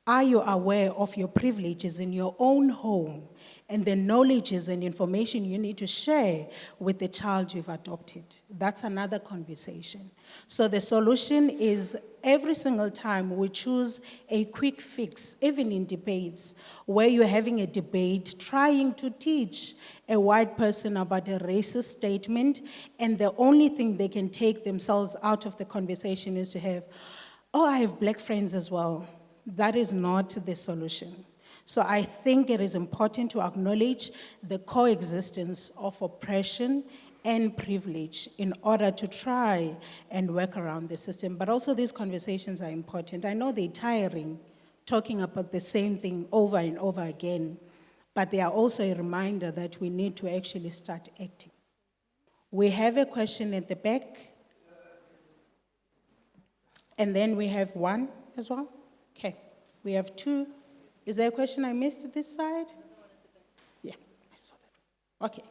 Are you aware of your privileges in your own home and the knowledges and information you need to share with the child you've adopted? That's another conversation. So the solution is every single time we choose a quick fix, even in debates, where you're having a debate trying to teach a white person about a racist statement, and the only thing they can take themselves out of the conversation is to have, oh, I have Black friends as well. That is not the solution. So I think it is important to acknowledge the coexistence of oppression and privilege in order to try and work around the system. But also these conversations are important. I know they're tiring, talking about the same thing over and over again, but they are also a reminder that we need to actually start acting. We have a question at the back, and then we have one as well. Okay, we have two. Is there a question I missed this side? Yeah, I saw that. Okay.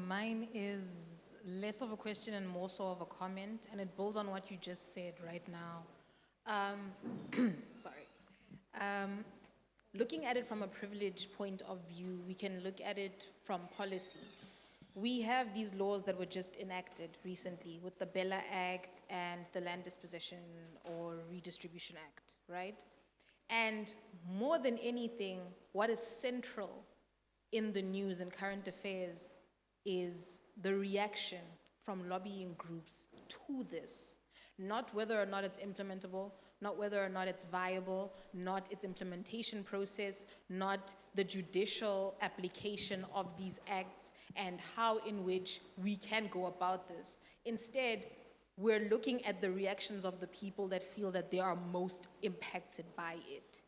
Mine is less of a question and more so of a comment, and it builds on what you just said right now. Looking at it from a privileged point of view, we can look at it from policy. We have these laws that were just enacted recently with the Bella Act and the Land Disposition or Redistribution Act, right? And more than anything, what is central in the news and current affairs is the reaction from lobbying groups to this. Not whether or not it's implementable, not whether or not it's viable, not its implementation process, not the judicial application of these acts and how in which we can go about this. Instead, we're looking at the reactions of the people that feel that they are most impacted by it.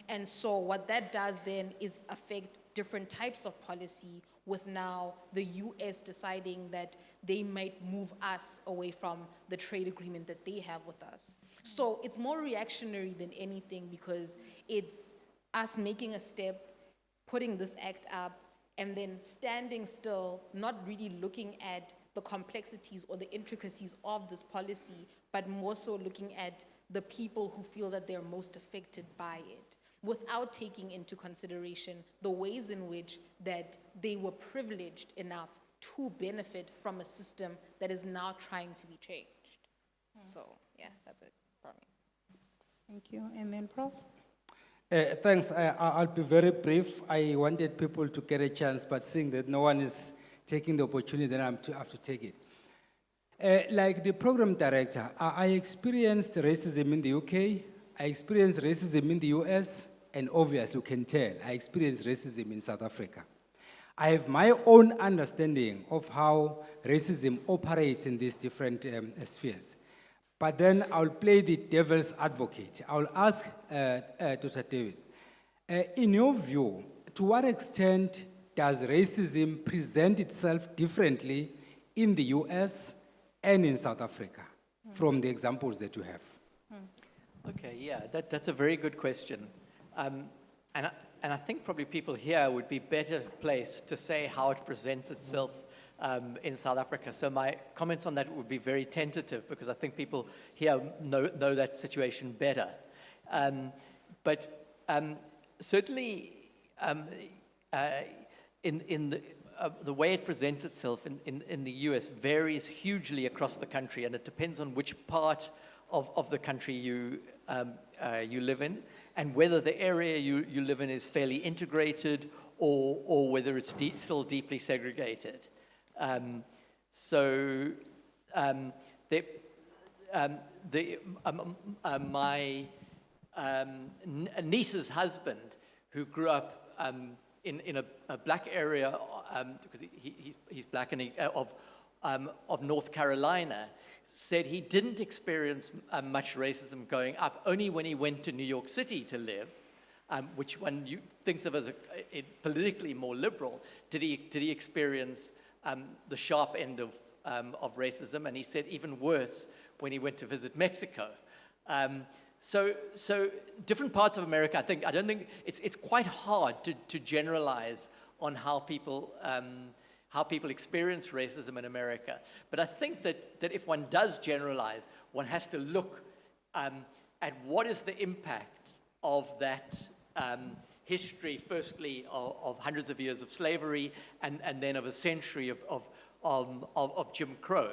And so what that does then is affect different types of policy, with now the US deciding that they might move us away from the trade agreement that they have with us. So it's more reactionary than anything, because it's us making a step, putting this act up, and then standing still, not really looking at the complexities or the intricacies of this policy, but more so looking at the people who feel that they're most affected by it, without taking into consideration the ways in which that they were privileged enough to benefit from a system that is now trying to be changed. So, yeah, that's it for me. Thank you. And then Prof? Thanks. I'll be very brief. I wanted people to get a chance, but seeing that no one is taking the opportunity, then I have to take it. Like the program director, I experienced racism in the UK, I experienced racism in the US, and obviously you can tell, I experienced racism in South Africa. I have my own understanding of how racism operates in these different spheres. But then I'll play the devil's advocate. I'll ask Dr. Davis, in your view, to what extent does racism present itself differently in the US and in South Africa from the examples that you have? Okay, yeah, that's a very good question. And I think probably people here would be better placed to say how it presents itself in South Africa. So my comments on that would be very tentative because I think people here know that situation better. But certainly in the way it presents itself in the US varies hugely across the country, and it depends on which part of the country you live in, and whether the area you live in is fairly integrated or whether it's still deeply segregated. My niece's husband, who grew up in a black area, because he's black and of North Carolina, said he didn't experience much racism growing up, only when he went to New York City to live, which one you thinks of as politically more liberal, did he experience the sharp end of racism, and he said even worse when he went to visit Mexico. So different parts of America, I don't think it's quite hard to generalize on how people experience racism in America. But I think that if one does generalize, one has to look at what is the impact of that history, firstly, of hundreds of years of slavery and then of a century of Jim Crow,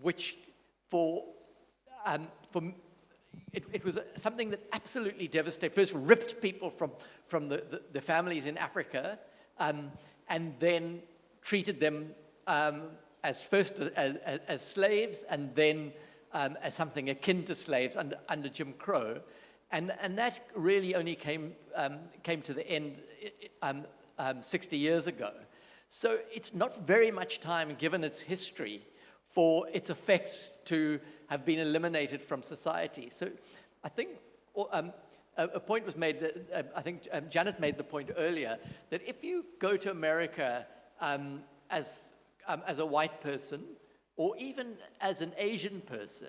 which it was something that absolutely devastated, first ripped people from the families in Africa, and then treated them as slaves, and then as something akin to slaves under Jim Crow. And that really only came to the end 60 years ago. So it's not very much time, given its history, for its effects to have been eliminated from society. So I think a point was made, that I think Janet made the point earlier, that if you go to America as a white person, or even as an Asian person,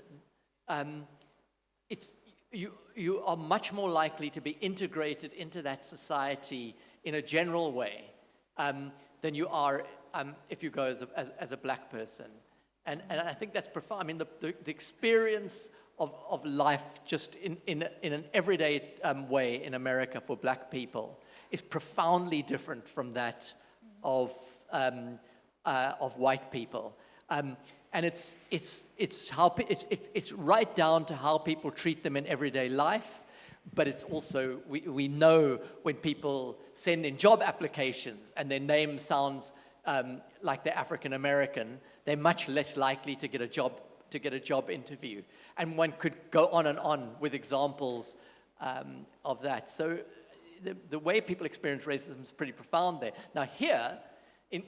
you are much more likely to be integrated into that society in a general way than you are if you go as a black person. And I think that's profound. I mean, the experience of life just in an everyday way in America for black people is profoundly different from that of white people. And it's right down to how people treat them in everyday life, but it's also, we know when people send in job applications and their name sounds like they're African American, they're much less likely to get a job interview. And one could go on and on with examples of that. So the way people experience racism is pretty profound there. Now here, in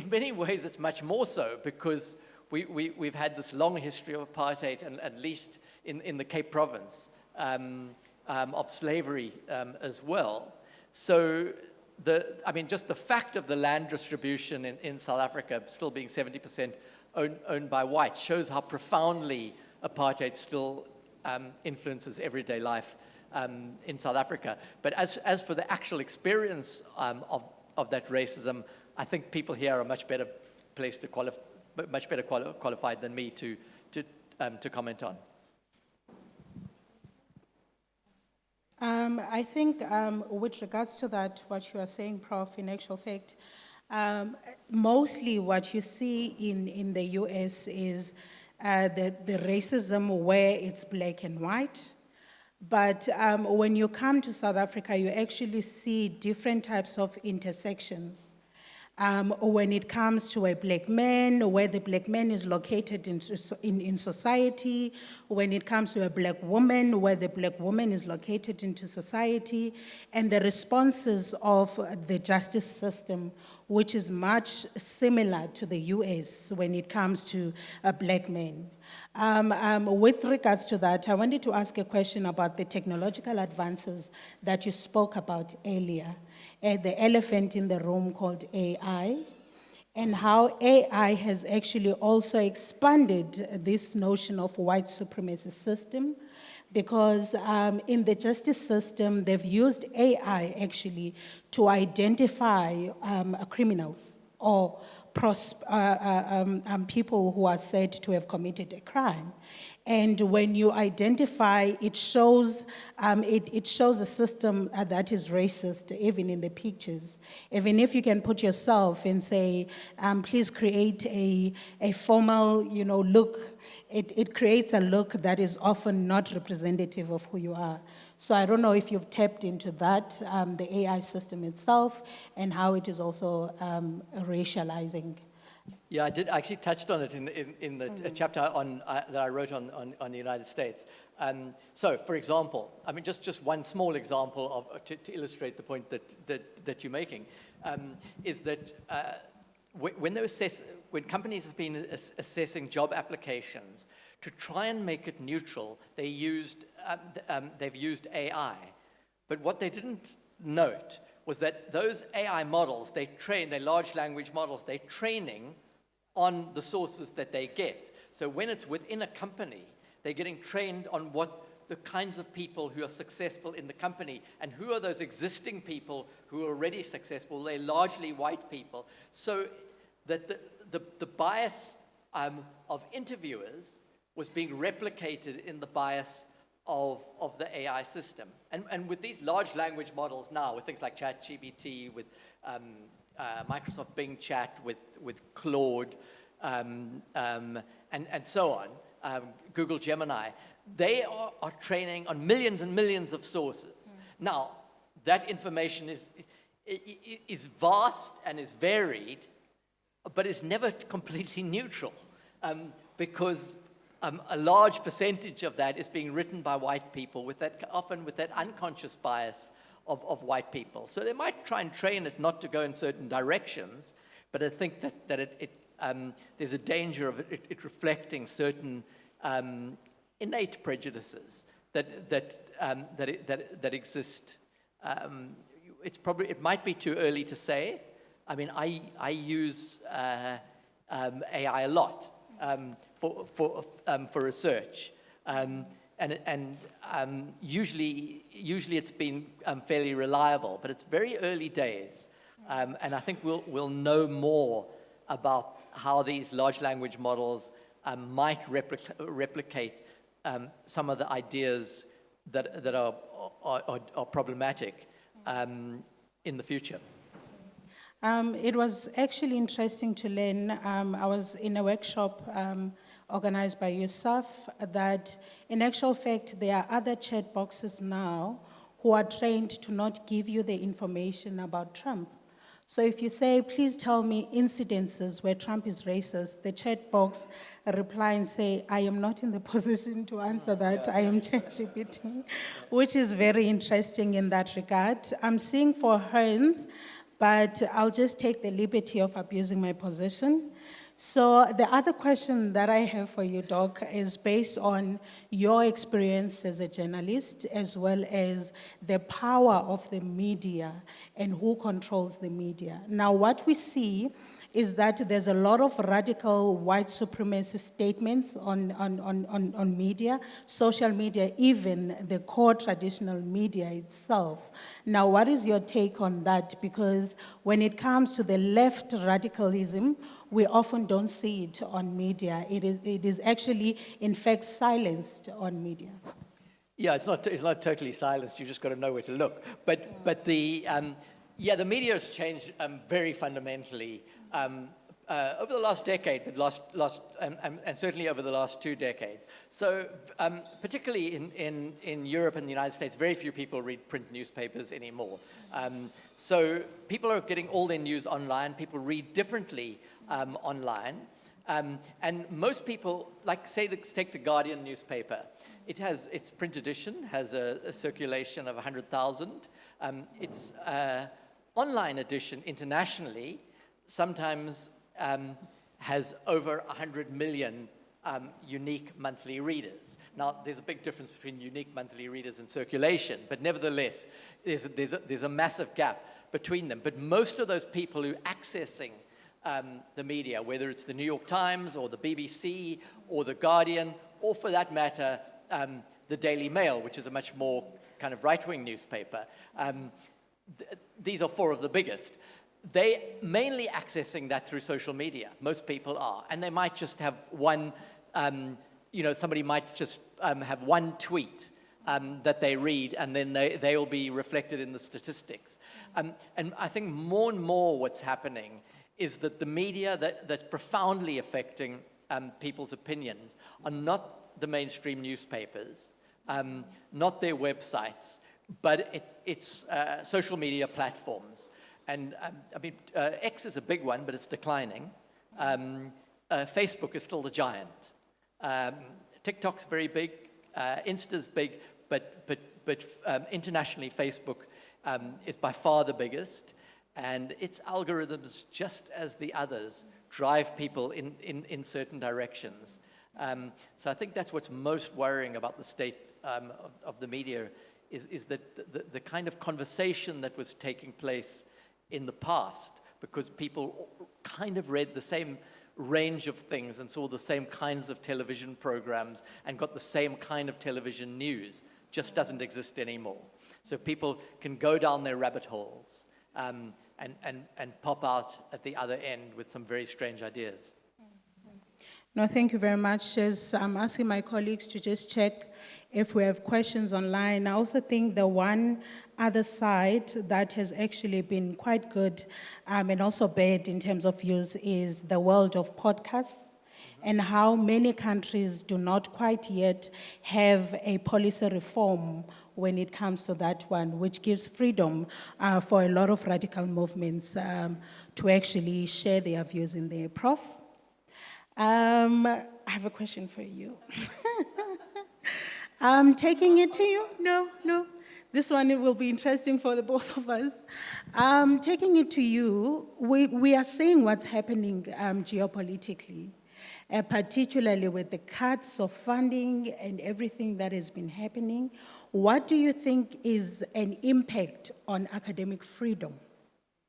many ways, it's much more so, because we've had this long history of apartheid, and at least in the Cape Province, of slavery as well. So just the fact of the land distribution in South Africa still being 70% owned by whites shows how profoundly apartheid still influences everyday life in South Africa. But as for the actual experience of that racism, I think people here are much better placed to qualified than me to comment on. I think with regards to that, what you are saying, Prof, in actual fact, mostly what you see in the US is the racism where it's black and white. But when you come to South Africa, you actually see different types of intersections. When it comes to a black man, where the black man is located in society, when it comes to a black woman, where the black woman is located into society, and the responses of the justice system, which is much similar to the US when it comes to a black man. With regards to that, I wanted to ask a question about the technological advances that you spoke about earlier. the elephant in the room called AI, and how AI has actually also expanded this notion of white supremacy system, because in the justice system, they've used AI actually to identify criminals or people who are said to have committed a crime. And when you identify, it shows a system that is racist, even in the pictures. Even if you can put yourself and say, please create a formal, look, it creates a look that is often not representative of who you are. So I don't know if you've tapped into that, the AI system itself, and how it is also racializing. Yeah, I actually touched on it in the chapter that I wrote on the United States. So, for example, I mean, just one small example to illustrate the point that you're making, is that when companies have been assessing job applications, to try and make it neutral, they've used AI. But what they didn't note was that those AI models, they're large language models, they're training on the sources that they get. So when it's within a company, they're getting trained on what the kinds of people who are successful in the company, and who are those existing people who are already successful. They're largely white people. So that the bias of interviewers was being replicated in the bias of the AI system. And with these large language models now, with things like ChatGPT, with Microsoft Bing Chat, with Claude, and so on, Google Gemini, they are training on millions and millions of sources. Now, that information is vast and is varied, but is never completely neutral, because a large percentage of that is being written by white people, often with that unconscious bias of white people. So they might try and train it not to go in certain directions, but I think that there's a danger of it reflecting certain innate prejudices that exist. It might be too early to say. I mean, I use AI a lot for research, and usually it's been fairly reliable, but it's very early days, and I think we'll know more about how these large language models might replicate some of the ideas that are problematic in the future. It was actually interesting to learn. I was in a workshop organized by yourself that, in actual fact, there are other chat boxes now who are trained to not give you the information about Trump. So if you say, please tell me incidences where Trump is racist, the chat box reply and say, I am not in the position to answer that. I am ChatGPT, which is very interesting in that regard. I'm seeing for hands, but I'll just take the liberty of abusing my position. So the other question that I have for you, Doc, is based on your experience as a journalist, as well as the power of the media and who controls the media. Now, what we see is that there's a lot of radical white supremacy statements on media, social media, even the core traditional media itself. Now, what is your take on that? Because when it comes to the left radicalism, we often don't see it on media. It is actually, in fact, silenced on media. Yeah, it's not totally silenced. You just got to know where to look. But the media has changed very fundamentally over the last decade, but and certainly over the last 2 decades. So particularly in Europe and the United States, very few people read print newspapers anymore. So people are getting all their news online. People read differently online. And most people, like take the Guardian newspaper. Its print edition has a circulation of 100,000. Its online edition internationally sometimes has over 100 million unique monthly readers. Now, there's a big difference between unique monthly readers and circulation, but nevertheless, there's a massive gap between them. But most of those people who are accessing the media, whether it's the New York Times or the BBC or the Guardian, or for that matter, the Daily Mail, which is a much more kind of right-wing newspaper, these are four of the biggest. They're mainly accessing that through social media. Most people are. And they might just have one, somebody might just have one tweet that they read, and then they will be reflected in the statistics. And I think more and more what's happening is that the media that's profoundly affecting people's opinions are not the mainstream newspapers, not their websites, but it's social media platforms. And X is a big one, but it's declining. Facebook is still the giant. TikTok's very big. Insta's big, but internationally, Facebook is by far the biggest. And its algorithms, just as the others, drive people in certain directions. So I think that's what's most worrying about the state of the media is that the kind of conversation that was taking place in the past, because people kind of read the same range of things and saw the same kinds of television programs and got the same kind of television news, just doesn't exist anymore. So people can go down their rabbit holes and pop out at the other end with some very strange ideas. No, thank you very much. As I'm asking my colleagues to just check if we have questions online. I also think the one other side that has actually been quite good and also bad in terms of use is the world of podcasts and how many countries do not quite yet have a policy reform when it comes to that one, which gives freedom for a lot of radical movements to actually share their views in there. Prof? I have a question for you. I'm taking it to you. No. This one, it will be interesting for the both of us. Taking it to you, we are seeing what's happening geopolitically, particularly with the cuts of funding and everything that has been happening. What do you think is an impact on academic freedom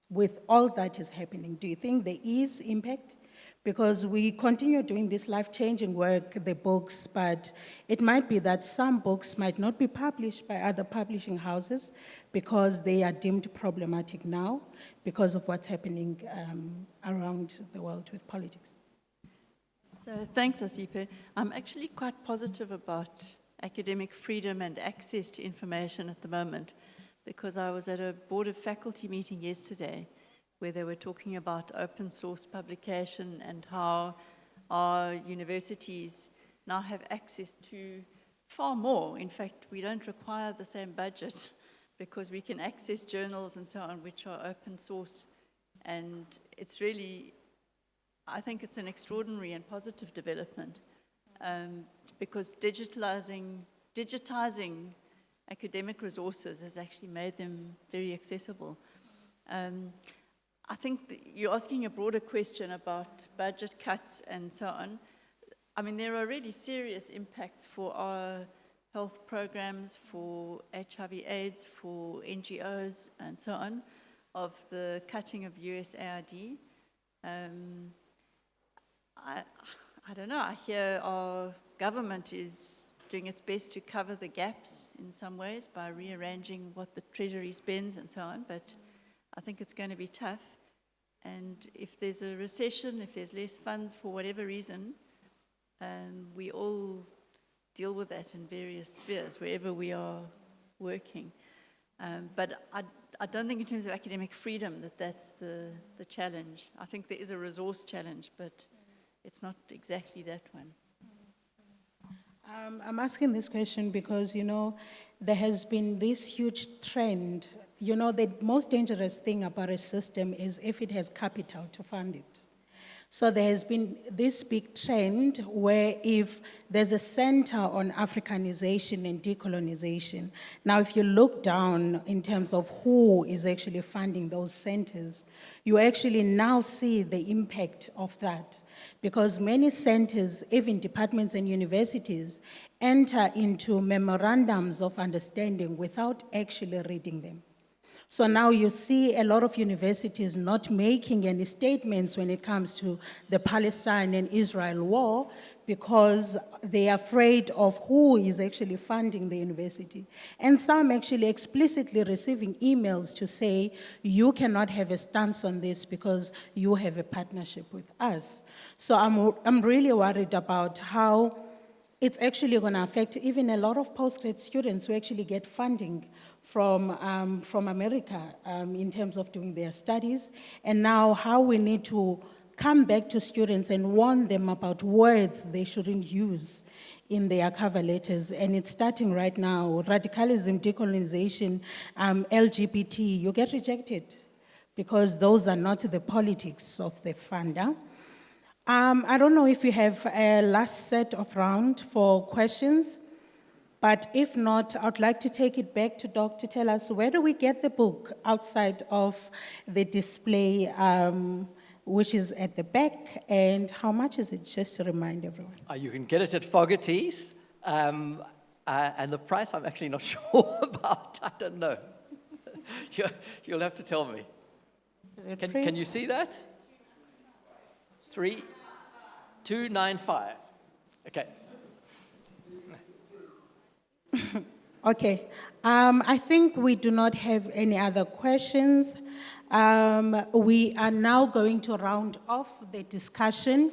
with all that is happening? Do you think there is impact? Because we continue doing this life-changing work, the books, but it might be that some books might not be published by other publishing houses because they are deemed problematic now because of what's happening around the world with politics. So thanks, Asipe. I'm actually quite positive about academic freedom and access to information at the moment because I was at a Board of Faculty meeting yesterday where they were talking about open source publication and how our universities now have access to far more. In fact, we don't require the same budget because we can access journals and so on, which are open source. And it's really, I think it's an extraordinary and positive development because digitizing academic resources has actually made them very accessible. I think you're asking a broader question about budget cuts and so on. I mean, there are really serious impacts for our health programs, for HIV/AIDS, for NGOs and so on, of the cutting of USAID. I don't know, I hear our government is doing its best to cover the gaps in some ways by rearranging what the Treasury spends and so on, but I think it's going to be tough. And if there's a recession, if there's less funds for whatever reason, we all deal with that in various spheres, wherever we are working. But I don't think in terms of academic freedom that's the challenge. I think there is a resource challenge, but it's not exactly that one. I'm asking this question because, there has been this huge trend. The most dangerous thing about a system is if it has capital to fund it. So there has been this big trend where if there's a center on Africanization and decolonization, now if you look down in terms of who is actually funding those centers, you actually now see the impact of that. because many centers, even departments and universities, enter into memorandums of understanding without actually reading them. So now you see a lot of universities not making any statements when it comes to the Palestine and Israel war because they are afraid of who is actually funding the university. And some actually explicitly receiving emails to say, you cannot have a stance on this because you have a partnership with us. So I'm really worried about how it's actually going to affect even a lot of postgrad students who actually get funding from America in terms of doing their studies, and now how we need to come back to students and warn them about words they shouldn't use in their cover letters. And it's starting right now. Radicalism, decolonization, LGBT, you get rejected because those are not the politics of the funder. I don't know if you have a last set of round for questions. But if not, I'd like to take it back to Doc to tell us where do we get the book outside of the display, which is at the back, and how much is it, just to remind everyone? You can get it at Fogarty's, and the price I'm actually not sure about. I don't know. You'll have to tell me. Is it free? Can you see that? 295. Okay. Okay, I think we do not have any other questions. We are now going to round off the discussion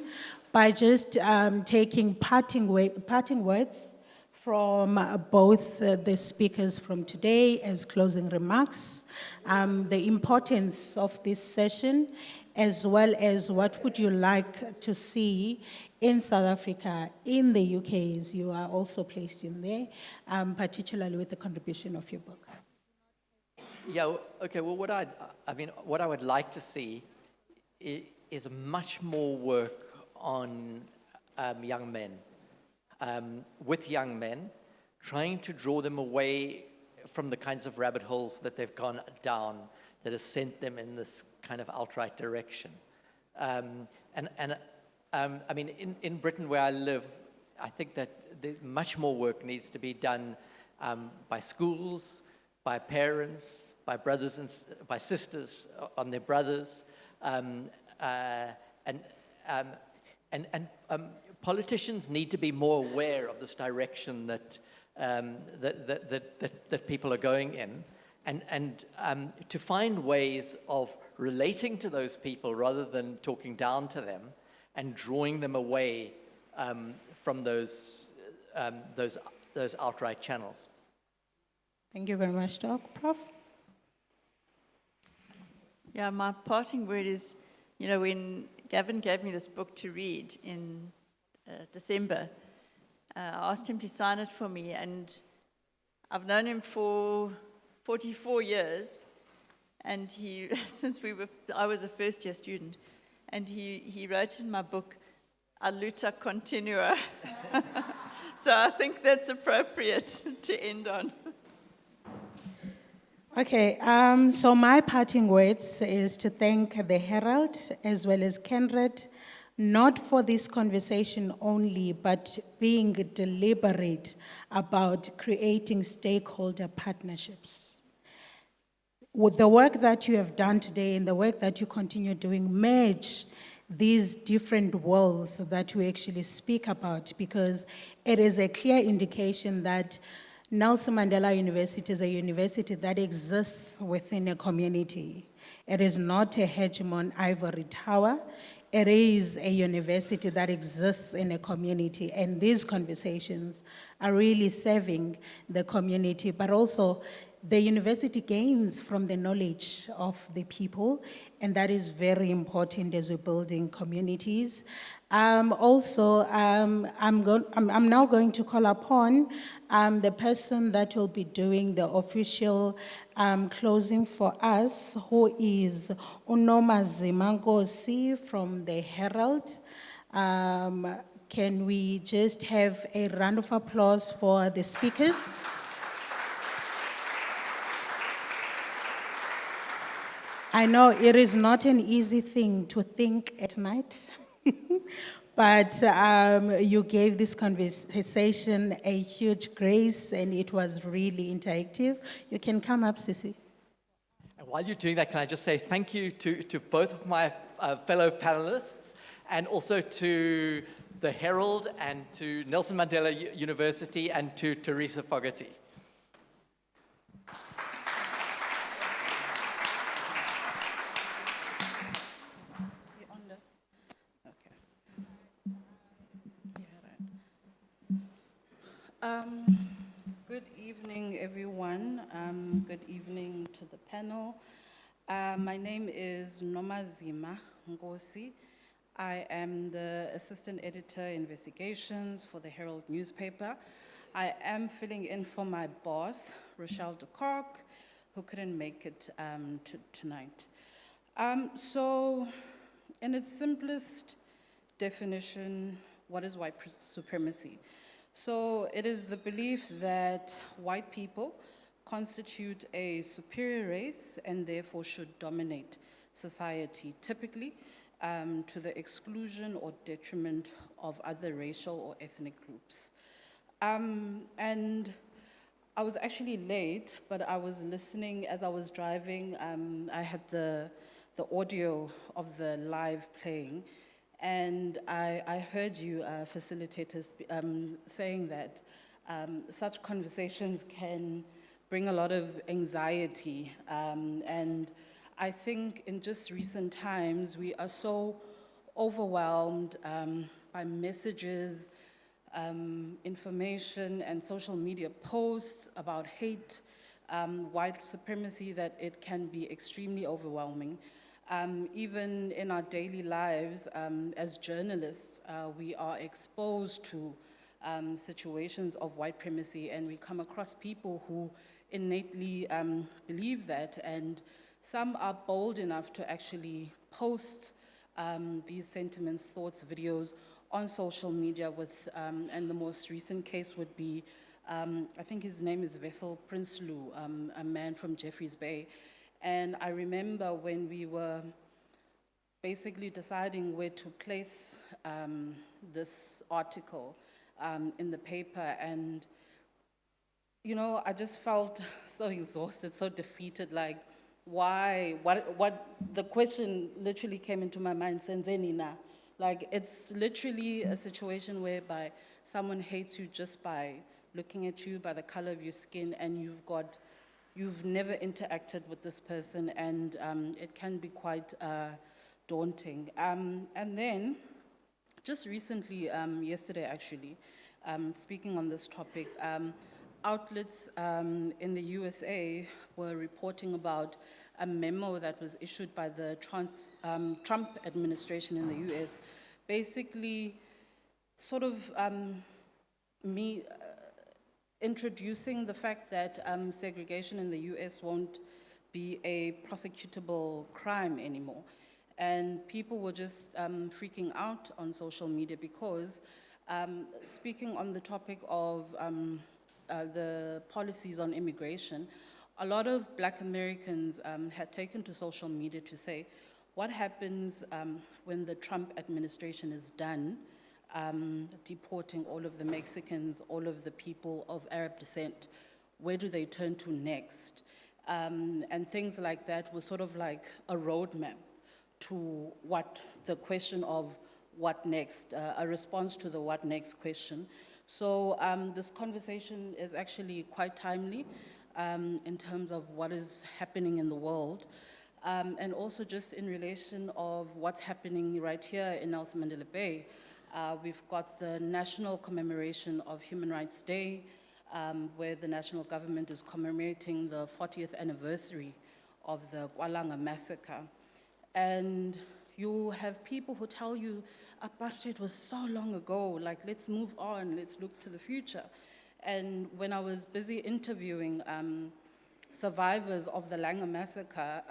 by just taking parting words from both the speakers from today as closing remarks, the importance of this session, as well as what would you like to see in South Africa, in the UK, as you are also placed in there, particularly with the contribution of your book. Yeah, okay, well, what I would like to see is much more work on young men, with young men, trying to draw them away from the kinds of rabbit holes that they've gone down that has sent them in this kind of alt-right direction. I mean, in Britain where I live, I think that much more work needs to be done by schools, by parents, by brothers and by sisters on their brothers, and politicians need to be more aware of this direction that that people are going in, and to find ways of relating to those people rather than talking down to them, and drawing them away from those outright channels. Thank you very much, Doc. Prof? Yeah, my parting word is, when Gavin gave me this book to read in December, I asked him to sign it for me, and I've known him for 44 years, and I was a first-year student, and he wrote in my book, "A luta continua." So I think that's appropriate to end on. Okay, so my parting words is to thank the Herald as well as Kenred, not for this conversation only, but being deliberate about creating stakeholder partnerships. With the work that you have done today and the work that you continue doing, merge these different worlds that we actually speak about, because it is a clear indication that Nelson Mandela University is a university that exists within a community. It is not a hegemon ivory tower. It is a university that exists in a community, and these conversations are really serving the community, but also the university gains from the knowledge of the people, and that is very important as we're building communities. I'm now going to call upon the person that will be doing the official closing for us, who is Unoma Zimangosi from the Herald. Can we just have a round of applause for the speakers? I know it is not an easy thing to think at night. But you gave this conversation a huge grace and it was really interactive. You can come up, Sissy. And while you're doing that, can I just say thank you to both of my fellow panelists and also to the Herald and to Nelson Mandela University and to Teresa Fogarty. Good evening, everyone. Good evening to the panel. My name is Nomazima Ngosi. I am the Assistant Editor Investigations for the Herald newspaper. I am filling in for my boss, Rochelle de Kock, who couldn't make it tonight. So, in its simplest definition, what is white supremacy? So it is the belief that white people constitute a superior race and therefore should dominate society, typically to the exclusion or detriment of other racial or ethnic groups. And I was actually late, but I was listening as I was driving. I had the audio of the live playing. And I heard you, facilitators, saying that such conversations can bring a lot of anxiety. And I think in just recent times, we are so overwhelmed by messages, information, and social media posts about hate, white supremacy, that it can be extremely overwhelming. Even in our daily lives, as journalists, we are exposed to situations of white supremacy, and we come across people who innately believe that, and some are bold enough to actually post these sentiments, thoughts, videos on social media with, and the most recent case would be, I think his name is Vessel Prinsloo, a man from Jeffreys Bay. And I remember when we were basically deciding where to place this article in the paper, and you know, I just felt so exhausted, so defeated, like, why, what, the question literally came into my mind, Senzeni na. Like, it's literally a situation whereby someone hates you just by looking at you, by the color of your skin, and you've never interacted with this person, and it can be quite daunting. And then, just recently, yesterday actually, speaking on this topic, outlets in the USA were reporting about a memo that was issued by the Trump administration in the US, basically sort of introducing the fact that segregation in the US won't be a prosecutable crime anymore. And people were just freaking out on social media because, speaking on the topic of the policies on immigration, a lot of Black Americans had taken to social media to say, what happens when the Trump administration is done deporting all of the Mexicans, all of the people of Arab descent? Where do they turn to next? And things like that was sort of like a roadmap to what the question of what next, a response to the what next question. So this conversation is actually quite timely in terms of what is happening in the world, and also just in relation of what's happening right here in Nelson Mandela Bay. We've got the national commemoration of Human Rights Day, where the national government is commemorating the 40th anniversary of the Kwalanga massacre. And you have people who tell you, apartheid was so long ago, like, let's move on, let's look to the future. And when I was busy interviewing survivors of the Langa massacre,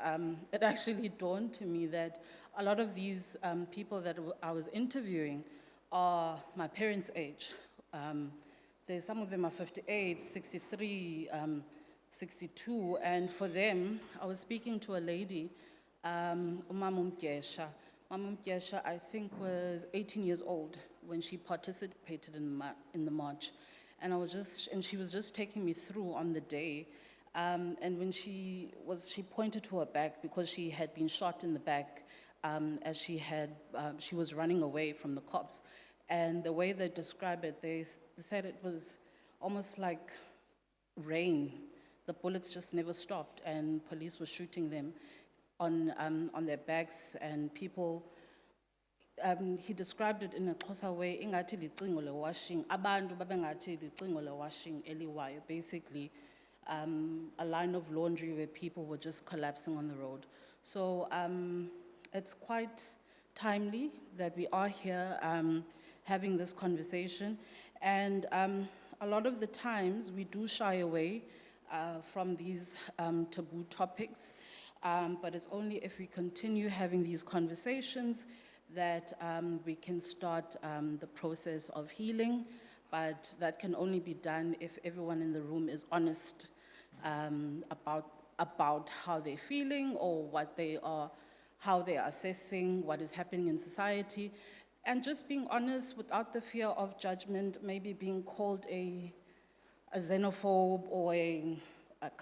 it actually dawned to me that a lot of these people that I was interviewing are my parents' age. Some of them are 58, 63, 62, and for them, I was speaking to a lady, Umama Mgesha, Mama Mtyasha, I think, was 18 years old when she participated in the march. And she was just taking me through on the day. And when she pointed to her back because she had been shot in the back as she was running away from the cops. And the way they describe it, they said it was almost like rain. The bullets just never stopped, and police were shooting them on their backs, and people. He described it in a Xhosa way. Ingathi licingo le-washing. Abantu babengathi licingo le-washing eliwayo. Basically, a line of laundry where people were just collapsing on the road. So it's quite timely that we are here having this conversation. And a lot of the times we do shy away from these taboo topics, but it's only if we continue having these conversations that we can start the process of healing, but that can only be done if everyone in the room is honest about how they're feeling or what they are, how they are assessing what is happening in society, and just being honest without the fear of judgment, maybe being called a xenophobe or a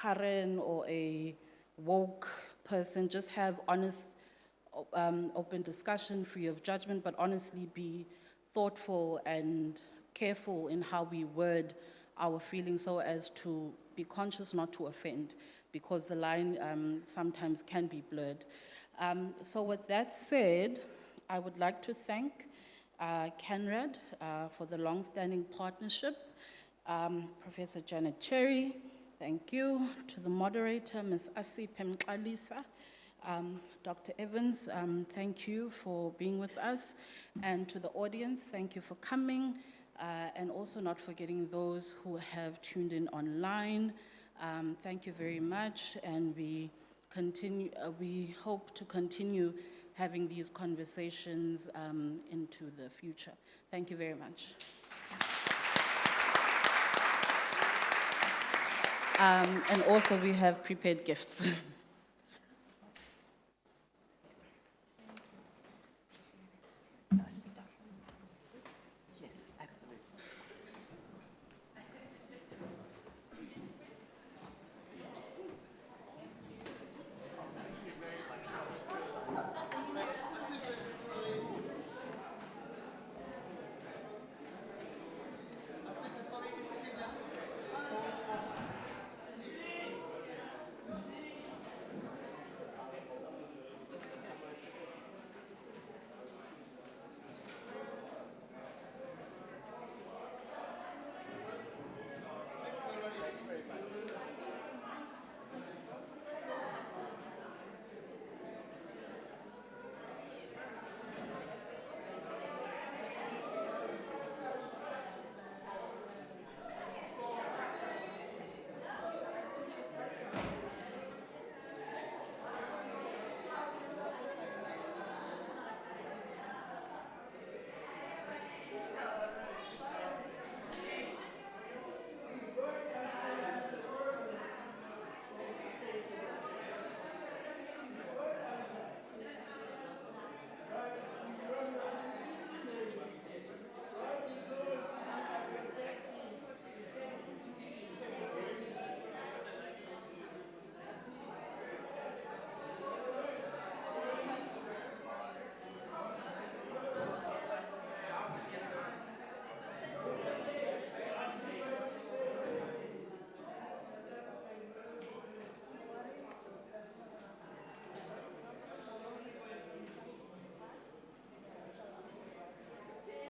Karen or a woke person. Just have honest, open discussion, free of judgment, but honestly be thoughtful and careful in how we word our feelings so as to be conscious not to offend, because the line sometimes can be blurred. So with that said, I would like to thank Herald for the long-standing partnership. Professor Janet Cherry, thank you. To the moderator, Ms. Asi Pemqalisa. Dr. Evans, thank you for being with us. And to the audience, thank you for coming. And also not forgetting those who have tuned in online. Thank you very much. And we hope to continue having these conversations into the future. Thank you very much. And also we have prepared gifts.